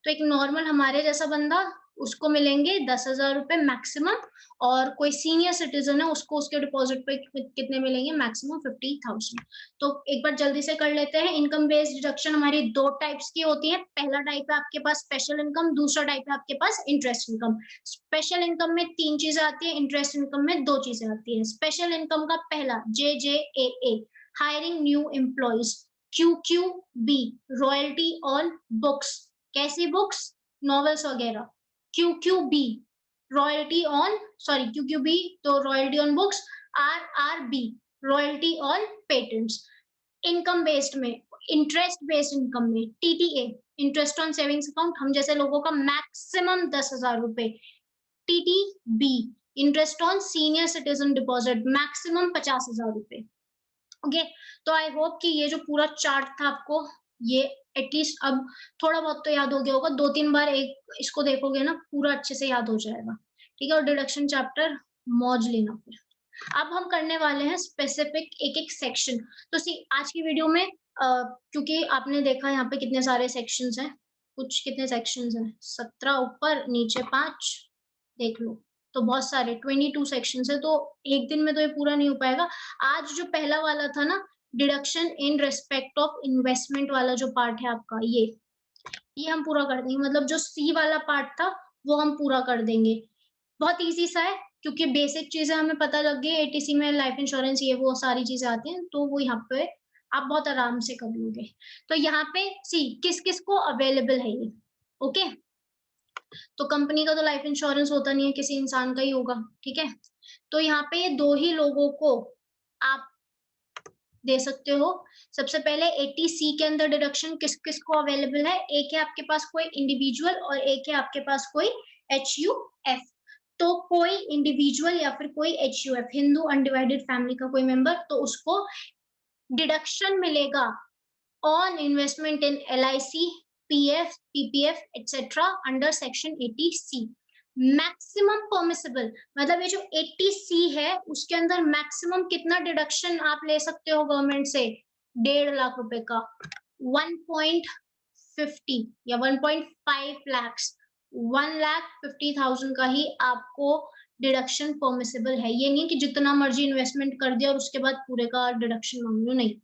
तो एक नॉर्मल हमारे जैसा बंदा उसको मिलेंगे 10,000 रुपए मैक्सिमम, और कोई सीनियर सिटीजन है उसको उसके डिपॉजिट पे कितने मिलेंगे, मैक्सिमम 50,000। तो एक बार जल्दी से कर लेते हैं। इनकम बेस्ड डिडक्शन हमारी दो टाइप्स की होती है। पहला टाइप है आपके पास स्पेशल इनकम, दूसरा टाइप है आपके पास इंटरेस्ट इनकम। स्पेशल इनकम में 3 चीजें आती है, इंटरेस्ट इनकम में 2 चीजें आती है। स्पेशल इनकम का पहला JJAA, hiring new employees. QQB, royalty on books. कैसी बुक्स, नॉवेल्स वगैरह। QQB, royalty on, sorry QQB तो royalty on books. RRB, royalty on patents. Income based में, इंटरेस्ट बेस्ड इनकम में TTA, interest on savings account, हम जैसे लोगों का मैक्सिमम 10,000 रुपए। TTB, interest on senior citizen deposit, maximum 50,000 रुपए। ओके, तो आई होप कि ये जो पूरा चार्ट था आपको, ये एटलीस्ट अब थोड़ा बहुत तो याद हो गया होगा। 2-3 बार एक इसको देखोगे ना, पूरा अच्छे से याद हो जाएगा। ठीक है, और डिडक्शन चैप्टर मौज लेना फिर। अब हम करने वाले हैं स्पेसिफिक एक एक सेक्शन। तो सी आज की वीडियो में क्योंकि आपने देखा यहाँ पे कितने सारे सेक्शंस हैं, कुछ कितने सेक्शंस हैं, 17 ऊपर नीचे 5, देख लो। तो बहुत सारे 22 सेक्शंस है, तो एक दिन में तो ये पूरा नहीं हो पाएगा। आज जो पहला वाला था ना, deduction in respect of investment वाला जो पार्ट है आपका, ये हम पूरा कर देंगे। मतलब जो सी वाला पार्ट था वो हम पूरा कर देंगे। बहुत इजी सा है, क्योंकि बेसिक चीजें हमें पता लग गई। एटीसी में लाइफ इंश्योरेंस ये वो सारी चीजें आती हैं, तो वो यहाँ पे आप बहुत आराम से कर लोगे। तो यहाँ पे सी किस किस को अवेलेबल है ये। ओके, तो कंपनी का तो लाइफ इंश्योरेंस होता नहीं है, किसी इंसान का ही होगा। ठीक है, तो यहाँ पे ये 2 ही लोगों को आप दे सकते हो। सबसे पहले 80C के अंदर डिडक्शन किस किस को अवेलेबल है। एक है आपके पास कोई इंडिविजुअल और एक है आपके पास कोई HUF। तो कोई इंडिविजुअल या फिर कोई HUF, हिंदू अनडिवाइडेड फैमिली का कोई मेंबर, तो उसको डिडक्शन मिलेगा on investment in LIC, PF, PPF etc under section 80C। Maximum permissible, मतलब ये जो 80C है उसके अंदर मैक्सिमम कितना डिडक्शन आप ले सकते हो गवर्नमेंट से, 1.5 लाख रुपए का। 1.50 या 1.5 lakhs, 1,50,000 का ही आपको डिडक्शन परमिसिबल है। ये नहीं कि जितना मर्जी इन्वेस्टमेंट कर दिया और उसके बाद पूरे का डिडक्शन मांग लो, नहीं।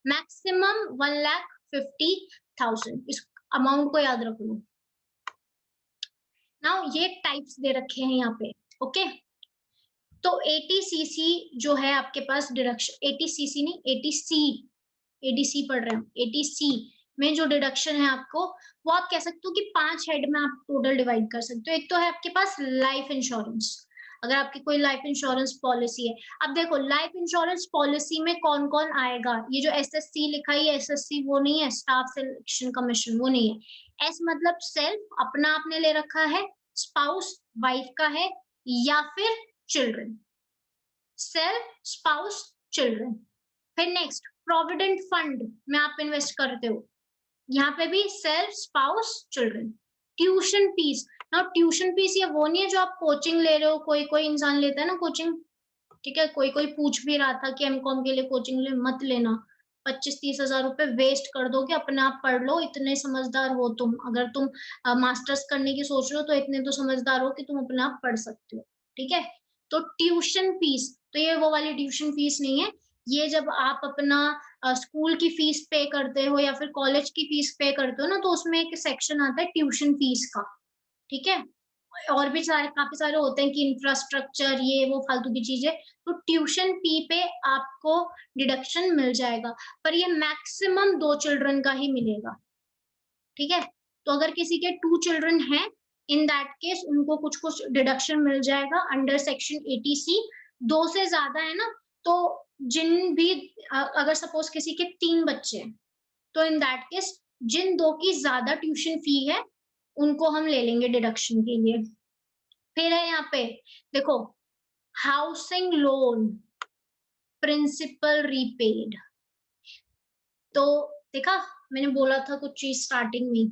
मैक्सिमम 1,50,000, इस अमाउंट को याद रख लो। नाउ ये टाइप्स दे रखे हैं यहाँ पे। ओके, तो 80cc जो है आपके पास डिडक्शन, 80cc नहीं 80C, 80C पढ़ रहे हो, 80C में जो डिडक्शन है आपको, वो आप कह सकते हो कि 5 हेड में आप टोटल डिवाइड कर सकते हो। एक तो है आपके पास लाइफ इंश्योरेंस, अगर आपकी कोई लाइफ इंश्योरेंस पॉलिसी है। अब देखो लाइफ इंश्योरेंस पॉलिसी में कौन कौन आएगा, ये जो SSC लिखा है, SSC वो नहीं है, स्टाफ सिलेक्शन कमीशन, वो नहीं है। S मतलब सेल्फ, अपना आपने ले रखा है, स्पाउस वाइफ का है, या फिर चिल्ड्रन, सेल्फ स्पाउस चिल्ड्रन। फिर नेक्स्ट प्रोविडेंट फंड में आप इन्वेस्ट करते हो, यहाँ पे भी self spouse children. Tuition fees, ना ट्यूशन फीस ये वो नहीं है जो आप कोचिंग ले रहे हो, कोई कोई इंसान लेता है ना कोचिंग। ठीक है, कोई कोई पूछ भी रहा था कि MCOM के लिए कोचिंग ले, मत लेना। 25-30 हजार रुपए वेस्ट कर दोगे, अपने आप पढ़ लो, इतने समझदार हो तुम। अगर तुम मास्टर्स करने की सोच रहे हो तो इतने तो समझदार हो कि तुम अपने आप पढ़ सकते हो। ठीक है, तो ट्यूशन फीस, तो ये वो वाली ट्यूशन फीस नहीं है। ये जब आप अपना स्कूल की फीस पे करते हो या फिर कॉलेज की फीस पे करते हो ना, तो उसमें एक सेक्शन आता है ट्यूशन फीस का। ठीक है, और भी सारे काफी सारे होते हैं कि इंफ्रास्ट्रक्चर ये वो फालतू की चीजें। तो ट्यूशन फी पे आपको डिडक्शन मिल जाएगा, पर ये मैक्सिमम 2 चिल्ड्रन का ही मिलेगा। ठीक है, तो अगर किसी के 2 चिल्ड्रन हैं, इन दैट केस उनको कुछ कुछ डिडक्शन मिल जाएगा अंडर सेक्शन 80C। 2 से ज्यादा है ना, तो जिन भी अगर सपोज किसी के 3 बच्चे हैं, तो इन दैट केस जिन 2 की ज्यादा ट्यूशन फी है उनको हम ले लेंगे डिडक्शन के लिए। फिर है यहाँ पे देखो, हाउसिंग लोन प्रिंसिपल रीपेड। तो देखा, मैंने बोला था कुछ चीज स्टार्टिंग में,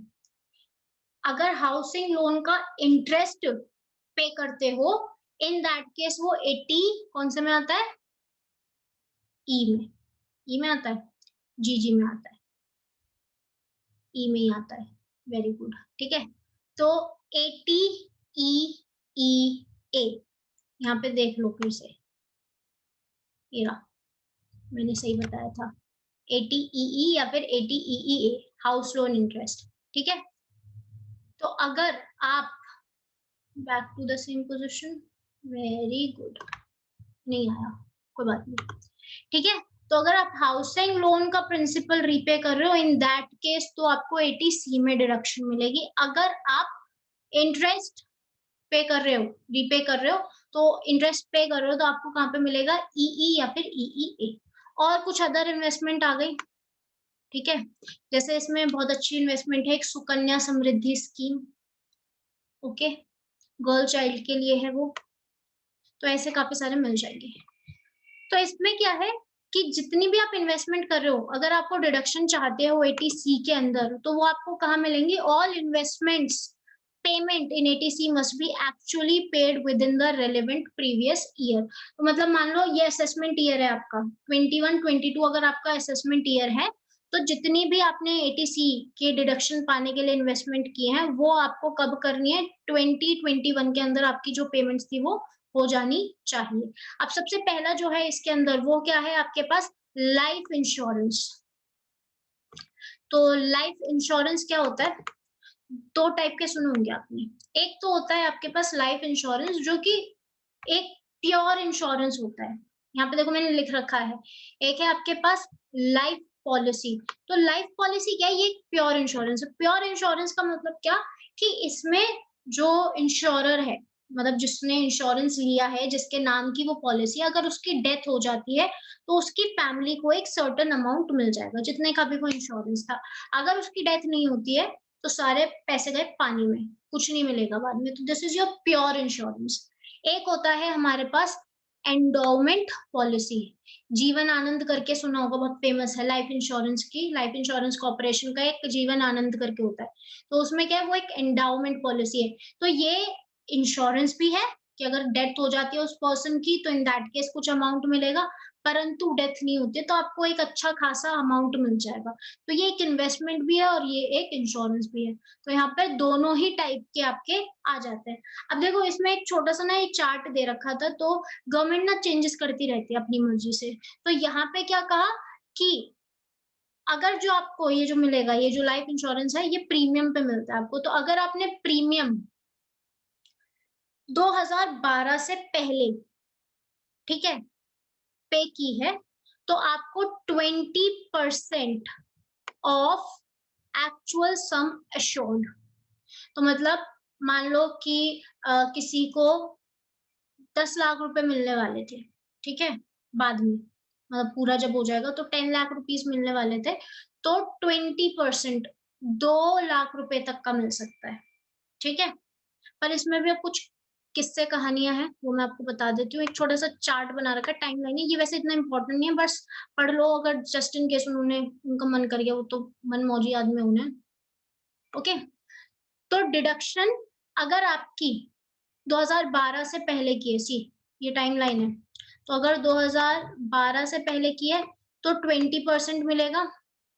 अगर हाउसिंग लोन का इंटरेस्ट पे करते हो, इन दैट केस वो 80 कौन से में आता है, ई में आता है, जी में आता है, ई में ही आता है। Very good. ठीक है, तो 80 ATEEA, यहाँ पे देख लो फिर से, ये रहा, मैंने सही बताया था, ATEE या फिर ATEEA, हाउस लोन इंटरेस्ट। ठीक है, तो अगर आप back to the same position, very good, नहीं आया, कोई बात नहीं। ठीक है, तो अगर आप हाउसिंग लोन का प्रिंसिपल रीपे कर रहे हो, इन दैट केस तो आपको 80C में डिडक्शन मिलेगी। अगर आप इंटरेस्ट पे कर रहे हो, रीपे कर रहे हो, तो इंटरेस्ट पे कर रहे हो तो आपको कहाँ पे मिलेगा, ईई या फिर ईईए। और कुछ अदर इन्वेस्टमेंट आ गई। ठीक है, जैसे इसमें बहुत अच्छी इन्वेस्टमेंट है एक Sukanya Samriddhi scheme. Okay, girl child के लिए है वो, तो ऐसे काफी सारे मिल जाएंगे। तो इसमें क्या है कि जितनी भी आप इन्वेस्टमेंट कर रहे हो, अगर आपको डिडक्शन चाहते हो 80C के अंदर, तो वो आपको कहाँ मिलेंगे, all investments payment in 80C must be actually paid with in the relevant previous year. तो मतलब मान लो ये असेसमेंट ईयर है आपका 21-22, अगर आपका असेसमेंट ईयर है, तो जितनी भी आपने 80C के डिडक्शन पाने के लिए इन्वेस्टमेंट किए हैं, वो आपको कब करनी है, 2021 के अंदर आपकी जो पेमेंट्स थी वो हो जानी चाहिए। अब सबसे पहला जो है इसके अंदर वो क्या है आपके पास, लाइफ इंश्योरेंस। तो लाइफ इंश्योरेंस क्या होता है, दो टाइप के सुने होंगे आपने। एक तो होता है आपके पास लाइफ इंश्योरेंस, जो कि एक प्योर इंश्योरेंस होता है, यहाँ पे देखो मैंने लिख रखा है। एक है आपके पास लाइफ पॉलिसी। तो लाइफ पॉलिसी क्या है, ये प्योर इंश्योरेंस है। प्योर इंश्योरेंस का मतलब क्या, कि इसमें जो इंश्योरर है, मतलब जिसने इंश्योरेंस लिया है, जिसके नाम की वो पॉलिसी, अगर उसकी डेथ हो जाती है तो उसकी फैमिली को एक सर्टेन अमाउंट मिल जाएगा, जितने का भी वो इंश्योरेंस था। अगर उसकी डेथ नहीं होती है तो सारे पैसे गए पानी में, कुछ नहीं मिलेगा बाद में। तो this is your pure insurance. एक होता है हमारे पास एंडोमेंट पॉलिसी, जीवन आनंद करके सुना होगा, बहुत फेमस है लाइफ इंश्योरेंस की, लाइफ इंश्योरेंस कॉर्पोरेशन का एक जीवन आनंद करके होता है। तो उसमें क्या है, वो एक एंडाउमेंट पॉलिसी है। तो ये इंश्योरेंस भी है कि अगर डेथ हो जाती है उस पर्सन की, तो इन दैट केस कुछ अमाउंट मिलेगा, परंतु डेथ नहीं होती है तो आपको एक अच्छा खासा अमाउंट मिल जाएगा। तो ये एक इन्वेस्टमेंट भी है और ये एक इंश्योरेंस भी है। तो यहाँ पे दोनों ही टाइप के आपके आ जाते हैं। अब देखो इसमें एक छोटा सा ना एक चार्ट दे रखा था, तो गवर्नमेंट ना चेंजेस करती रहती है अपनी मर्जी से। तो यहाँ पे क्या कहा कि अगर जो आपको ये जो मिलेगा, ये जो लाइफ इंश्योरेंस है, ये प्रीमियम पे मिलता है आपको। तो अगर आपने प्रीमियम 2012 से पहले, ठीक है, पे की है, तो आपको 20% ऑफ एक्चुअल सम एश्योर्ड। तो मतलब मान लो कि किसी को 10 लाख रुपए मिलने वाले थे, ठीक है, बाद में, मतलब पूरा जब हो जाएगा तो 10 लाख रुपीज मिलने वाले थे, तो 20% 2 लाख रुपए तक का मिल सकता है। ठीक है, पर इसमें भी अब कुछ किस्से कहानियां हैं, वो मैं आपको बता देती हूँ। एक छोटा सा चार्ट बना रखा है, टाइम लाइन है, ये वैसे इतना इंपॉर्टेंट नहीं है, बस पढ़ लो अगर जस्ट इन केस उन्होंने उनका मन कर गया, वो तो मन मौजी आदमी उन्हें। ओके, तो डिडक्शन अगर आपकी 2012 से पहले की है, सी ये टाइम लाइन है, तो अगर 2012 से पहले की है तो 20% मिलेगा,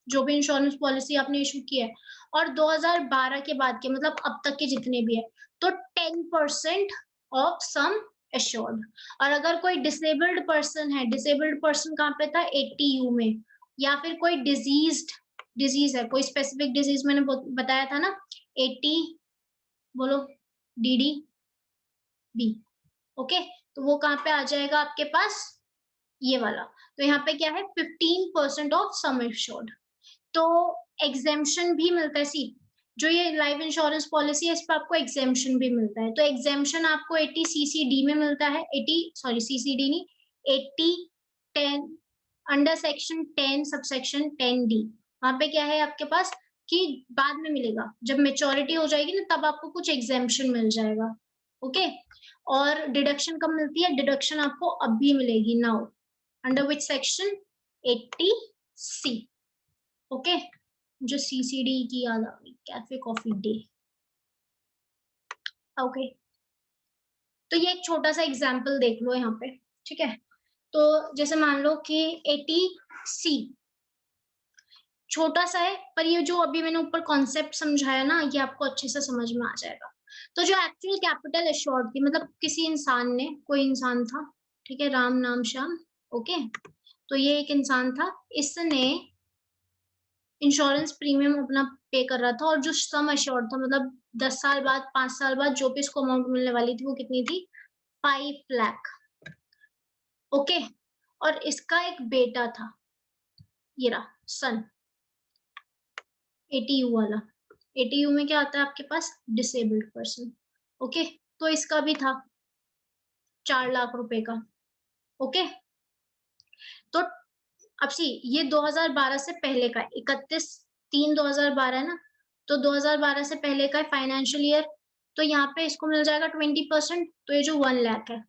जो भी इंश्योरेंस पॉलिसी आपने इशू की है। और 2012 के बाद के, मतलब अब तक के जितने भी है, तो 10% ऑफ सम एश्योर्ड। और अगर कोई डिसेबल्ड पर्सन है, डिसेबल्ड पर्सन कहाँ पे था, 80U में, या फिर कोई डिजीज है, कोई स्पेसिफिक डिजीज मैंने बताया था ना, 80, बोलो, DDB। ओके, तो वो कहाँ पे आ जाएगा आपके पास, ये वाला। तो यहाँ पे क्या है, 15% ऑफ सम एश्योर्ड। तो एग्जेम्पशन भी मिलता है, सी जो ये लाइफ इंश्योरेंस पॉलिसी है, इस पर आपको एग्जेम्पशन भी मिलता है। तो एग्जेम्पशन आपको 80CCD में मिलता है, 80 सॉरी CCD नहीं, 8010 अंडर सेक्शन 10 सबसेक्शन 10D। वहां पे क्या है आपके पास कि बाद में मिलेगा, जब मेच्योरिटी हो जाएगी ना, तब आपको कुछ एग्जेम्पशन मिल जाएगा। ओके, और डिडक्शन कब मिलती है, डिडक्शन आपको अब भी मिलेगी now, under which section, 80C। Okay, जो CCD की याद आ गई, कैफे कॉफी डे। ओके, तो ये एक छोटा सा एग्जांपल देख लो यहाँ पे। ठीक है, तो जैसे मान लो कि 80C छोटा सा है, पर ये जो अभी मैंने ऊपर कॉन्सेप्ट समझाया ना, ये आपको अच्छे से समझ में आ जाएगा। तो जो एक्चुअल कैपिटल एश्योर्ड थी, मतलब किसी इंसान ने, कोई इंसान था, ठीक है, राम नाम श्याम, ओके, तो ये एक इंसान था, इसने इंश्योरेंस प्रीमियम अपना पे कर रहा था, और जो सम एश्योर्ड था, मतलब 10 साल बाद, 5 साल बाद जो भी इसको अमाउंट मिलने वाली थी वो कितनी थी, 5 लाख, ओके। और इसका एक बेटा था, ये रहा सन, एटीयू वाला। एटीयू में क्या आता है आपके पास, डिसेबल्ड पर्सन, ओके। तो इसका भी था 4 लाख रुपए का, ओके। तो अब सी, ये 2012 से पहले का, 31/3/2012 है ना, तो 2012 से पहले का फाइनेंशियल ईयर, तो यहाँ पे इसको मिल जाएगा 20%, तो ये जो 1 लाख है।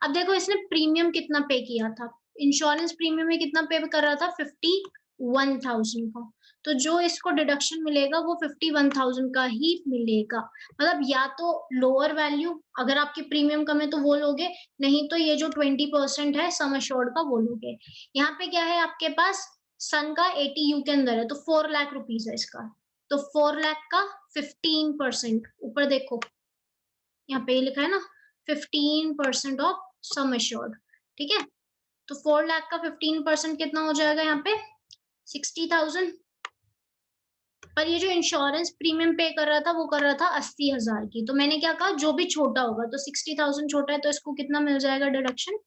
अब देखो इसने प्रीमियम कितना पे किया था, इंश्योरेंस प्रीमियम में कितना पे कर रहा था, 51,000 का, तो जो इसको डिडक्शन मिलेगा वो 51,000 का ही मिलेगा। मतलब या तो लोअर वैल्यू, अगर आपकी प्रीमियम कम है तो वो लोगे, नहीं तो ये जो 20% है सम एश्योर्ड का वो लोगे। यहाँ पे क्या है आपके पास, सन का 80 यू के अंदर है, तो 4 लाख रुपीज है इसका, तो 4 लाख का 15%, ऊपर देखो यहाँ पे लिखा है ना, 15% ऑफ सम एश्योर्ड, ठीक है। तो 4 लाख का 15% कितना हो जाएगा यहाँ पे, 60,000। पर ये जो इंश्योरेंस प्रीमियम पे कर रहा था वो कर रहा था 80,000 की, तो मैंने क्या कहा, जो भी छोटा होगा, तो 60,000 छोटा है तो इसको कितना मिल जाएगा डिडक्शन,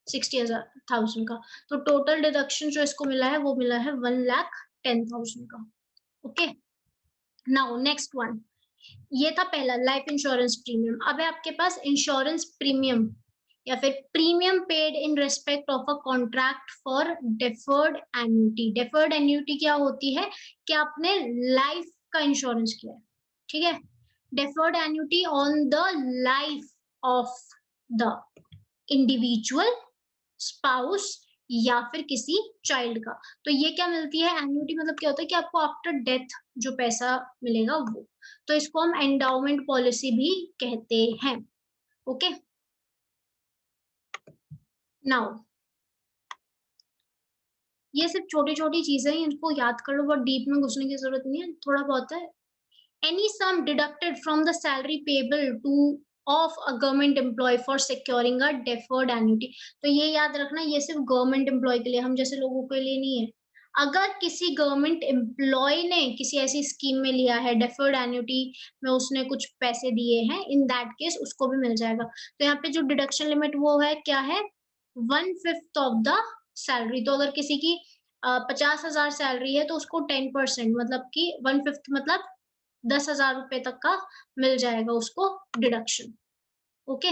60,000 का। तो टोटल डिडक्शन जो इसको मिला है वो मिला है 1,10,000 का, ओके। नाउ नेक्स्ट वन, ये था पहला लाइफ इंश्योरेंस प्रीमियम। अब है आपके पास इंश्योरेंस प्रीमियम या फिर premium paid in respect of a contract for deferred annuity. Deferred annuity क्या होती है, कि आपने लाइफ का इंश्योरेंस किया है, ठीक है, deferred annuity on the life of the individual, spouse या फिर किसी चाइल्ड का। तो ये क्या मिलती है, एन्युटी मतलब क्या होता है कि आपको आफ्टर डेथ जो पैसा मिलेगा वो, तो इसको हम एंडाउमेंट पॉलिसी भी कहते हैं, ओके। नाउ ये सिर्फ छोटी छोटी चीजें हैं, इनको याद कर लो, बहुत डीप में घुसने की जरूरत नहीं है, थोड़ा बहुत है। Any sum deducted from the salary payable to of a government employee for securing a deferred annuity. तो ये याद रखना, ये सिर्फ गवर्नमेंट एम्प्लॉय के लिए, हम जैसे लोगों के लिए नहीं है। अगर किसी गवर्नमेंट एम्प्लॉय ने किसी ऐसी स्कीम में लिया है डेफर्ड एन्युटी में, उसने कुछ पैसे दिए हैं, इन दैट केस उसको भी मिल जाएगा। तो यहाँ पे जो डिडक्शन लिमिट वो है क्या है, 1/5 ऑफ द सैलरी। तो अगर किसी की 50,000 सैलरी है तो उसको 10%, मतलब कि 1/5 मतलब 10,000 रुपए तक का मिल जाएगा उसको डिडक्शन, ओके।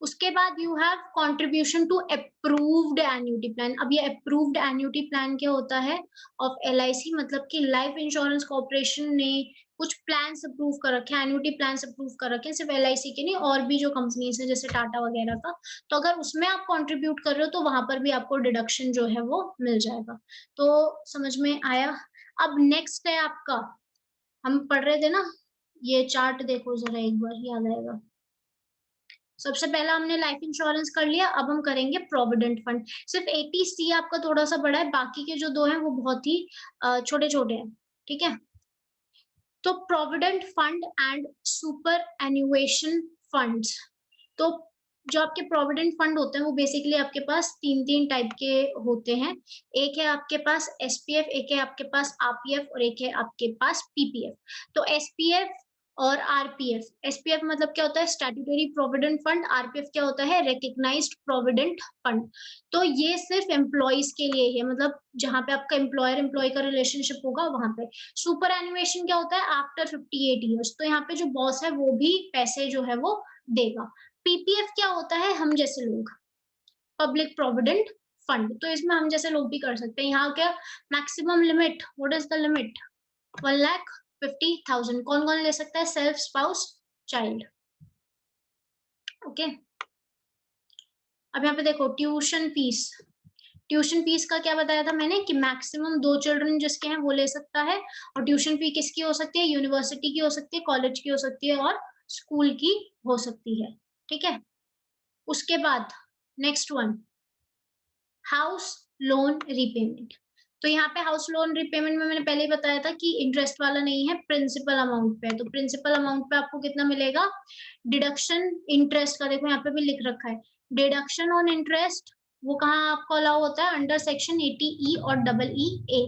उसके बाद you have contribution to approved annuity plan. अब ये अप्रूव्ड एन्युटी प्लान क्या होता है, ऑफ एलआईसी, मतलब कि लाइफ इंश्योरेंस कॉर्पोरेशन ने कुछ प्लान्स अप्रूव कर रखे हैं, एन्युटी प्लान्स अप्रूव कर रखे हैं, सिर्फ एलआईसी के नहीं, और भी जो कंपनीज है जैसे टाटा वगैरह का। तो अगर उसमें आप कंट्रीब्यूट कर रहे हो तो वहां पर भी आपको डिडक्शन जो है वो मिल जाएगा। तो समझ में आया। अब नेक्स्ट है आपका, हम पढ़ रहे थे ना, ये चार्ट देखो जरा एक बार, याद आएगा। सबसे पहला हमने लाइफ इंश्योरेंस कर लिया, अब हम करेंगे प्रोविडेंट फंड। सिर्फ 80C आपका थोड़ा सा बड़ा है, बाकी के जो दो हैं वो बहुत ही छोटे छोटे हैं, ठीक है। तो provident fund and superannuation funds, तो जो आपके प्रोविडेंट फंड होते हैं वो बेसिकली आपके पास तीन तीन टाइप के होते हैं। एक है आपके पास एसपीएफ, एक है आपके पास आरपीएफ, और एक है आपके पास पीपीएफ। तो एसपीएफ और आरपीएफ, एसपीएफ मतलब क्या होता है, स्टैट्यूटरी प्रोविडेंट फंड, आरपीएफ क्या होता है, रिकग्नाइज्ड प्रोविडेंट फंड। तो ये सिर्फ एम्प्लॉयज के लिए है, मतलब जहां पे आपका एम्प्लॉयर एम्प्लॉय का रिलेशनशिप होगा वहां पे। सुपर एनुएशन क्या होता है, आफ्टर 58 ईयर्स, तो यहाँ पे जो बॉस है वो भी पैसे जो है वो देगा। पीपीएफ क्या होता है, हम जैसे लोग, पब्लिक प्रोविडेंट फंड, तो इसमें हम जैसे लोग भी कर सकते हैं। यहाँ क्या maximum limit, what is the limit, 1,50,000। कौन कौन ले सकता है, सेल्फ, स्पाउस, चाइल्ड, ओके। अब यहाँ पे देखो ट्यूशन फीस, ट्यूशन फीस का क्या बताया था मैंने, कि मैक्सिमम 2 चिल्ड्रन जिसके हैं वो ले सकता है। और ट्यूशन फी किसकी हो सकती है, यूनिवर्सिटी की हो सकती है, कॉलेज की हो सकती है, और स्कूल की हो सकती है, ठीक है। उसके बाद next one, house loan repayment. तो यहाँ पे हाउस लोन रिपेमेंट में मैंने पहले ही बताया था कि इंटरेस्ट वाला नहीं है, प्रिंसिपल अमाउंट पे है। तो प्रिंसिपल अमाउंट पे आपको कितना मिलेगा, डिडक्शन इंटरेस्ट का, देखो यहाँ पे भी लिख रखा है, डिडक्शन ऑन इंटरेस्ट, वो कहाँ आपको अलाउ होता है, अंडर सेक्शन 80E और EE A।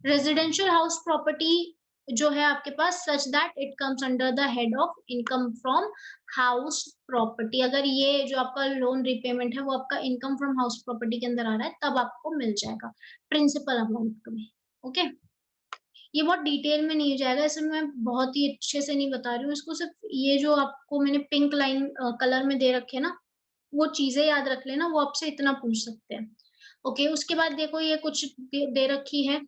Residential house property जो है आपके पास, such that it comes under the head of income from house property, अगर ये जो आपका लोन रिपेमेंट है वो आपका इनकम फ्रॉम हाउस प्रॉपर्टी के अंदर आ रहा है तब आपको मिल जाएगा प्रिंसिपल अमाउंट में। ओके, ये बहुत डिटेल में नहीं जाएगा, इसमें मैं बहुत ही अच्छे से नहीं बता रही हूँ इसको, सिर्फ ये जो आपको मैंने पिंक लाइन कलर में दे रखे ना, वो चीजें याद रख लेना, वो आपसे इतना पूछ सकते हैं। ओके, उसके बाद देखो ये कुछ दे रखी है,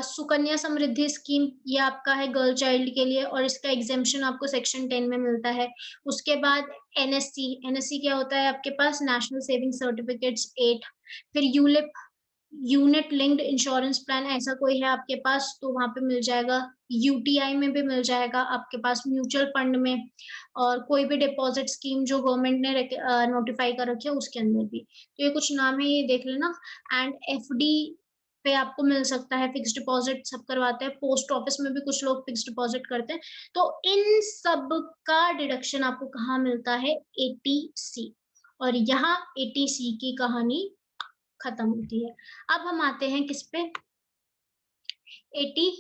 सुकन्या समृद्धि स्कीम, ये आपका है गर्ल चाइल्ड के लिए और इसका एग्जेम्पशन आपको सेक्शन 10 में मिलता है। उसके बाद एनएससी, एनएससी क्या होता है आपके पास, नेशनल सेविंग सर्टिफिकेट्स 8। फिर ULIP, unit linked insurance plan, ऐसा कोई है आपके पास तो वहां पे मिल जाएगा। यूटीआई में भी मिल जाएगा आपके पास, म्यूचुअल फंड में, और कोई भी डिपॉजिट स्कीम जो गवर्नमेंट ने नोटिफाई कर रखी है उसके अंदर भी। तो ये कुछ नाम है, ये देख लेना। एंड एफडी पे आपको मिल सकता है, फिक्स डिपॉजिट सब करवाते हैं, पोस्ट ऑफिस में भी कुछ लोग फिक्स डिपॉजिट करते हैं। तो इन सब का डिडक्शन आपको कहाँ मिलता है, एटीसी। और यहाँ एटीसी की कहानी खत्म होती है। अब हम आते हैं किस पे, 80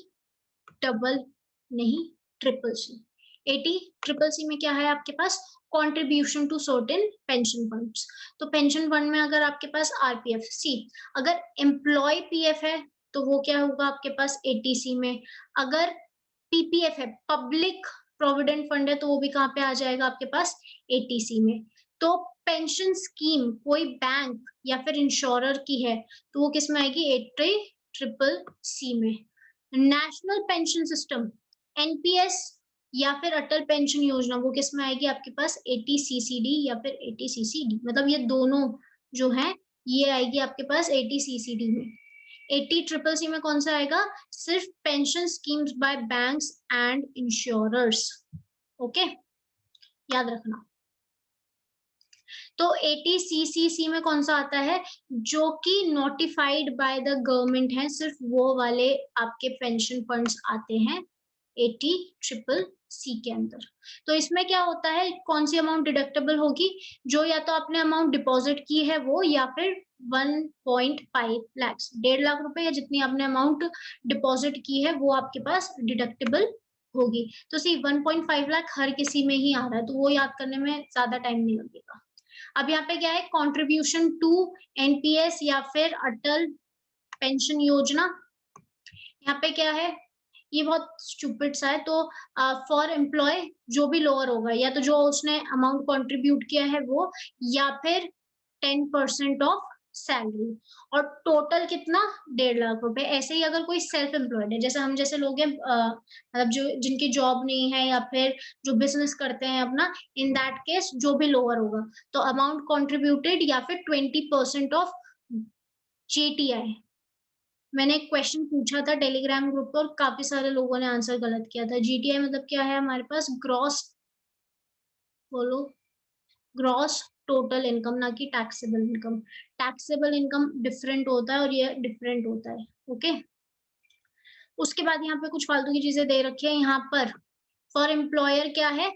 डबल नहीं ट्रिपल सी। 80 ट्रिपल सी में क्या है आपके पास, contribution to certain pension funds. तो पेंशन फंड में अगर आपके पास आरपीएफ सी, अगर एम्प्लॉय पीएफ है तो वो क्या होगा आपके पास एटीसी में, अगर पीपीएफ है, पब्लिक प्रोविडेंट फंड है, तो वो भी कहाँ पे आ जाएगा आपके पास, एटीसी में। तो पेंशन स्कीम कोई बैंक या फिर इंश्योरर की है तो वो किस में आएगी, 80 ट्रिपल सी में। नेशनल पेंशन सिस्टम, एनपीएस या फिर अटल पेंशन योजना, वो किस में आएगी आपके पास, 80CCD या फिर 80CCD, मतलब ये दोनों जो है ये आएगी आपके पास 80CCD में। 80 ट्रिपल सी में कौन सा आएगा, सिर्फ pension schemes bye banks and insurers. Okay, याद रखना। तो 80CCC में कौन सा आता है, जो कि नोटिफाइड बाय द गवर्नमेंट है, सिर्फ वो वाले आपके पेंशन फंड्स आते हैं 80 ट्रिपल सी के अंदर। तो इसमें क्या होता है, कौन सी अमाउंट डिडक्टेबल होगी, जो या तो आपने अमाउंट डिपॉजिट की है वो, या फिर 1.5 लाख, 1.5 लाख रुपए, या जितनी आपने अमाउंट डिपॉजिट की है वो आपके पास डिडक्टेबल होगी। तो सी 1.5 लाख हर किसी में ही आ रहा है, तो वो याद करने में ज्यादा टाइम नहीं लगेगा। अब यहाँ पे क्या है, कंट्रीब्यूशन टू एनपीएस या फिर अटल पेंशन योजना, यहाँ पे क्या है, ये बहुत स्टूपिड सा है। तो फॉर एम्प्लॉय जो भी लोअर होगा, या तो जो उसने अमाउंट कंट्रीब्यूट किया है वो, या फिर 10% ऑफ सैलरी, और टोटल कितना, 1.5 लाख रुपए। ऐसे ही अगर कोई सेल्फ एम्प्लॉयड है, जैसे हम जैसे लोग हैं, मतलब जो जिनकी जॉब नहीं है या फिर जो बिजनेस करते हैं अपना, इन दैट केस जो भी लोअर होगा, तो अमाउंट कंट्रीब्यूटेड या फिर 20% ऑफ जेटीआई। मैंने एक क्वेश्चन पूछा था टेलीग्राम ग्रुप पर और काफी सारे लोगों ने आंसर गलत किया था। जीटीआई मतलब क्या है हमारे पास, ग्रॉस, बोलो, ग्रॉस टोटल इनकम, ना कि taxable income. Taxable income different होता है और ये डिफरेंट होता है। ओके, उसके बाद यहाँ पे कुछ फालतू की चीजें दे रखी है यहाँ पर। फॉर एम्प्लॉयर क्या है,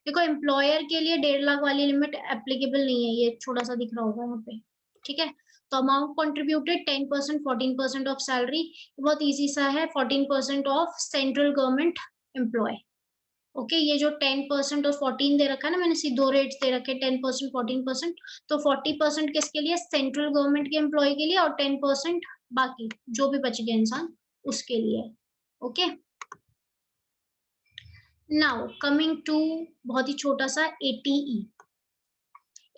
देखो एम्प्लॉयर के लिए 1.5 लाख वाली लिमिट एप्लीकेबल नहीं है, ये छोटा सा दिख रहा होगा यहाँ पे, ठीक है। तो अमाउंट कंट्रीब्यूटेड 10%, 14% ऑफ सैलरी, बहुत इजी सा है, 14% of central government employee. Okay, ये जो 10% और 14 दे रखा है ना, मैंने सी दो रेट्स दे रखे, 10%, 14%। तो 40% किसके लिए, सेंट्रल गवर्नमेंट के एम्प्लॉय के लिए, और 10% बाकी जो भी बच गया इंसान उसके लिए। ओके, नाउ कमिंग टू बहुत ही छोटा सा 80E।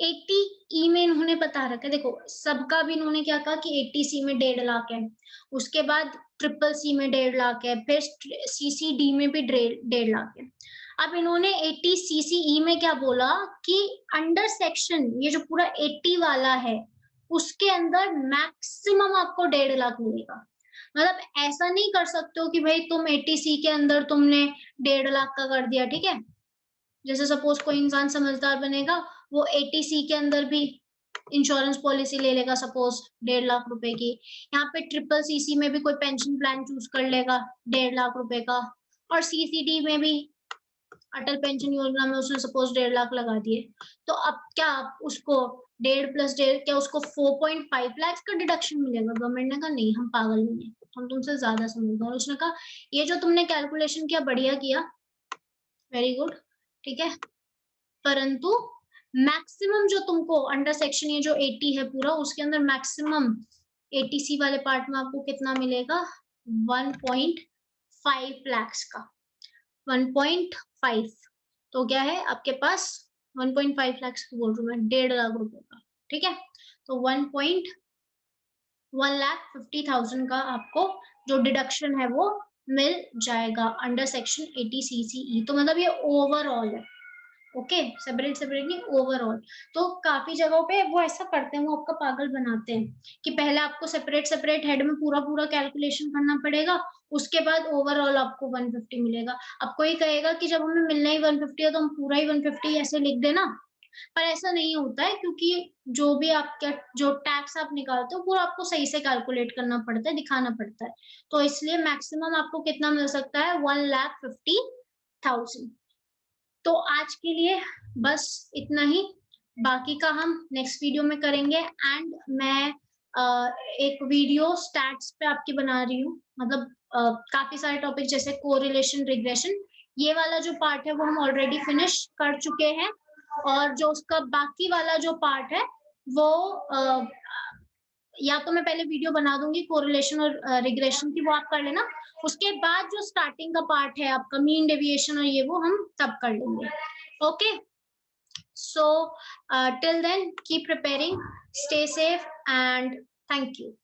80E में इन्होंने बता रखा है, देखो सबका भी इन्होंने क्या कहा कि 80C में 1.5 लाख है, उसके बाद ट्रिपल सी में 1.5 लाख है, फिर CCD में भी 1.5 लाख है। अब इन्होंने 80CCE में क्या बोला कि अंडर सेक्शन ये जो पूरा 80 वाला है उसके अंदर मैक्सिमम आपको 1.5 लाख मिलेगा। मतलब ऐसा नहीं कर सकते हो कि भाई तुम 80C के अंदर तुमने 1.5 लाख का कर दिया, ठीक है। जैसे सपोज कोई इंसान समझदार बनेगा, वो 80C के अंदर भी इंश्योरेंस पॉलिसी ले लेगा सपोज 1.5 लाख रुपए की, यहाँ पे ट्रिपल सीसी में भी कोई पेंशन प्लान चूज कर लेगा 1.5 लाख रुपए का, और सीसीडी में भी अटल पेंशन योजना में उसने सपोज 1.5 लाख लगा दिए, तो अब क्या आप उसको 1.5 प्लस 1.5 क्या उसको 4.5 लाख का डिडक्शन मिलेगा? गवर्नमेंट ने कहा नहीं, हम पागल नहीं है, हम तुमसे ज्यादा समझदार। उसने कहा ये जो तुमने कैलकुलेशन किया बढ़िया किया, वेरी गुड, ठीक है, परंतु मैक्सिमम जो तुमको अंडर सेक्शन ये जो 80 है पूरा, उसके अंदर मैक्सिमम 80C वाले पार्ट में आपको कितना मिलेगा? 1.5 लाख का, 1.5, तो क्या है आपके पास 1.5 लाख बोल रहा हूँ मैं, 1.5 लाख रुपए का, ठीक है, तो 1,50,000 का आपको जो डिडक्शन है वो मिल जाएगा अंडर सेक्शन 80CCE। तो मतलब ये ओवरऑल है, ओके, सेपरेट सेपरेट नहीं, ओवरऑल। तो काफी जगहों पे वो ऐसा करते हैं, वो आपका पागल बनाते हैं कि पहले आपको सेपरेट सेपरेट हेड में पूरा पूरा कैलकुलेशन करना पड़ेगा, उसके बाद ओवरऑल आपको 150 मिलेगा। अब कोई कहेगा कि जब हमें मिलना ही 150 है तो हम पूरा ही 150 ऐसे लिख देना, पर ऐसा नहीं होता है, क्योंकि जो भी आपका जो टैक्स आप निकालते हो पूरा आपको सही से कैलकुलेट करना पड़ता है, दिखाना पड़ता है, तो इसलिए मैक्सिमम आपको कितना मिल सकता है? 1,50,000। तो आज के लिए बस इतना ही, बाकी का हम नेक्स्ट वीडियो में करेंगे। एंड मैं एक वीडियो स्टैट्स पे आपकी बना रही हूँ, मतलब काफी सारे टॉपिक जैसे कोरिलेशन, रिग्रेशन, ये वाला जो पार्ट है वो हम ऑलरेडी फिनिश कर चुके हैं, और जो उसका बाकी वाला जो पार्ट है वो या तो मैं पहले वीडियो बना दूंगी कोरिलेशन और रिग्रेशन की, वो आप कर लेना, उसके बाद जो स्टार्टिंग का पार्ट है आपका मीन डेविएशन और ये वो हम तब कर लेंगे। Okay, so till then keep preparing, stay safe and thank you.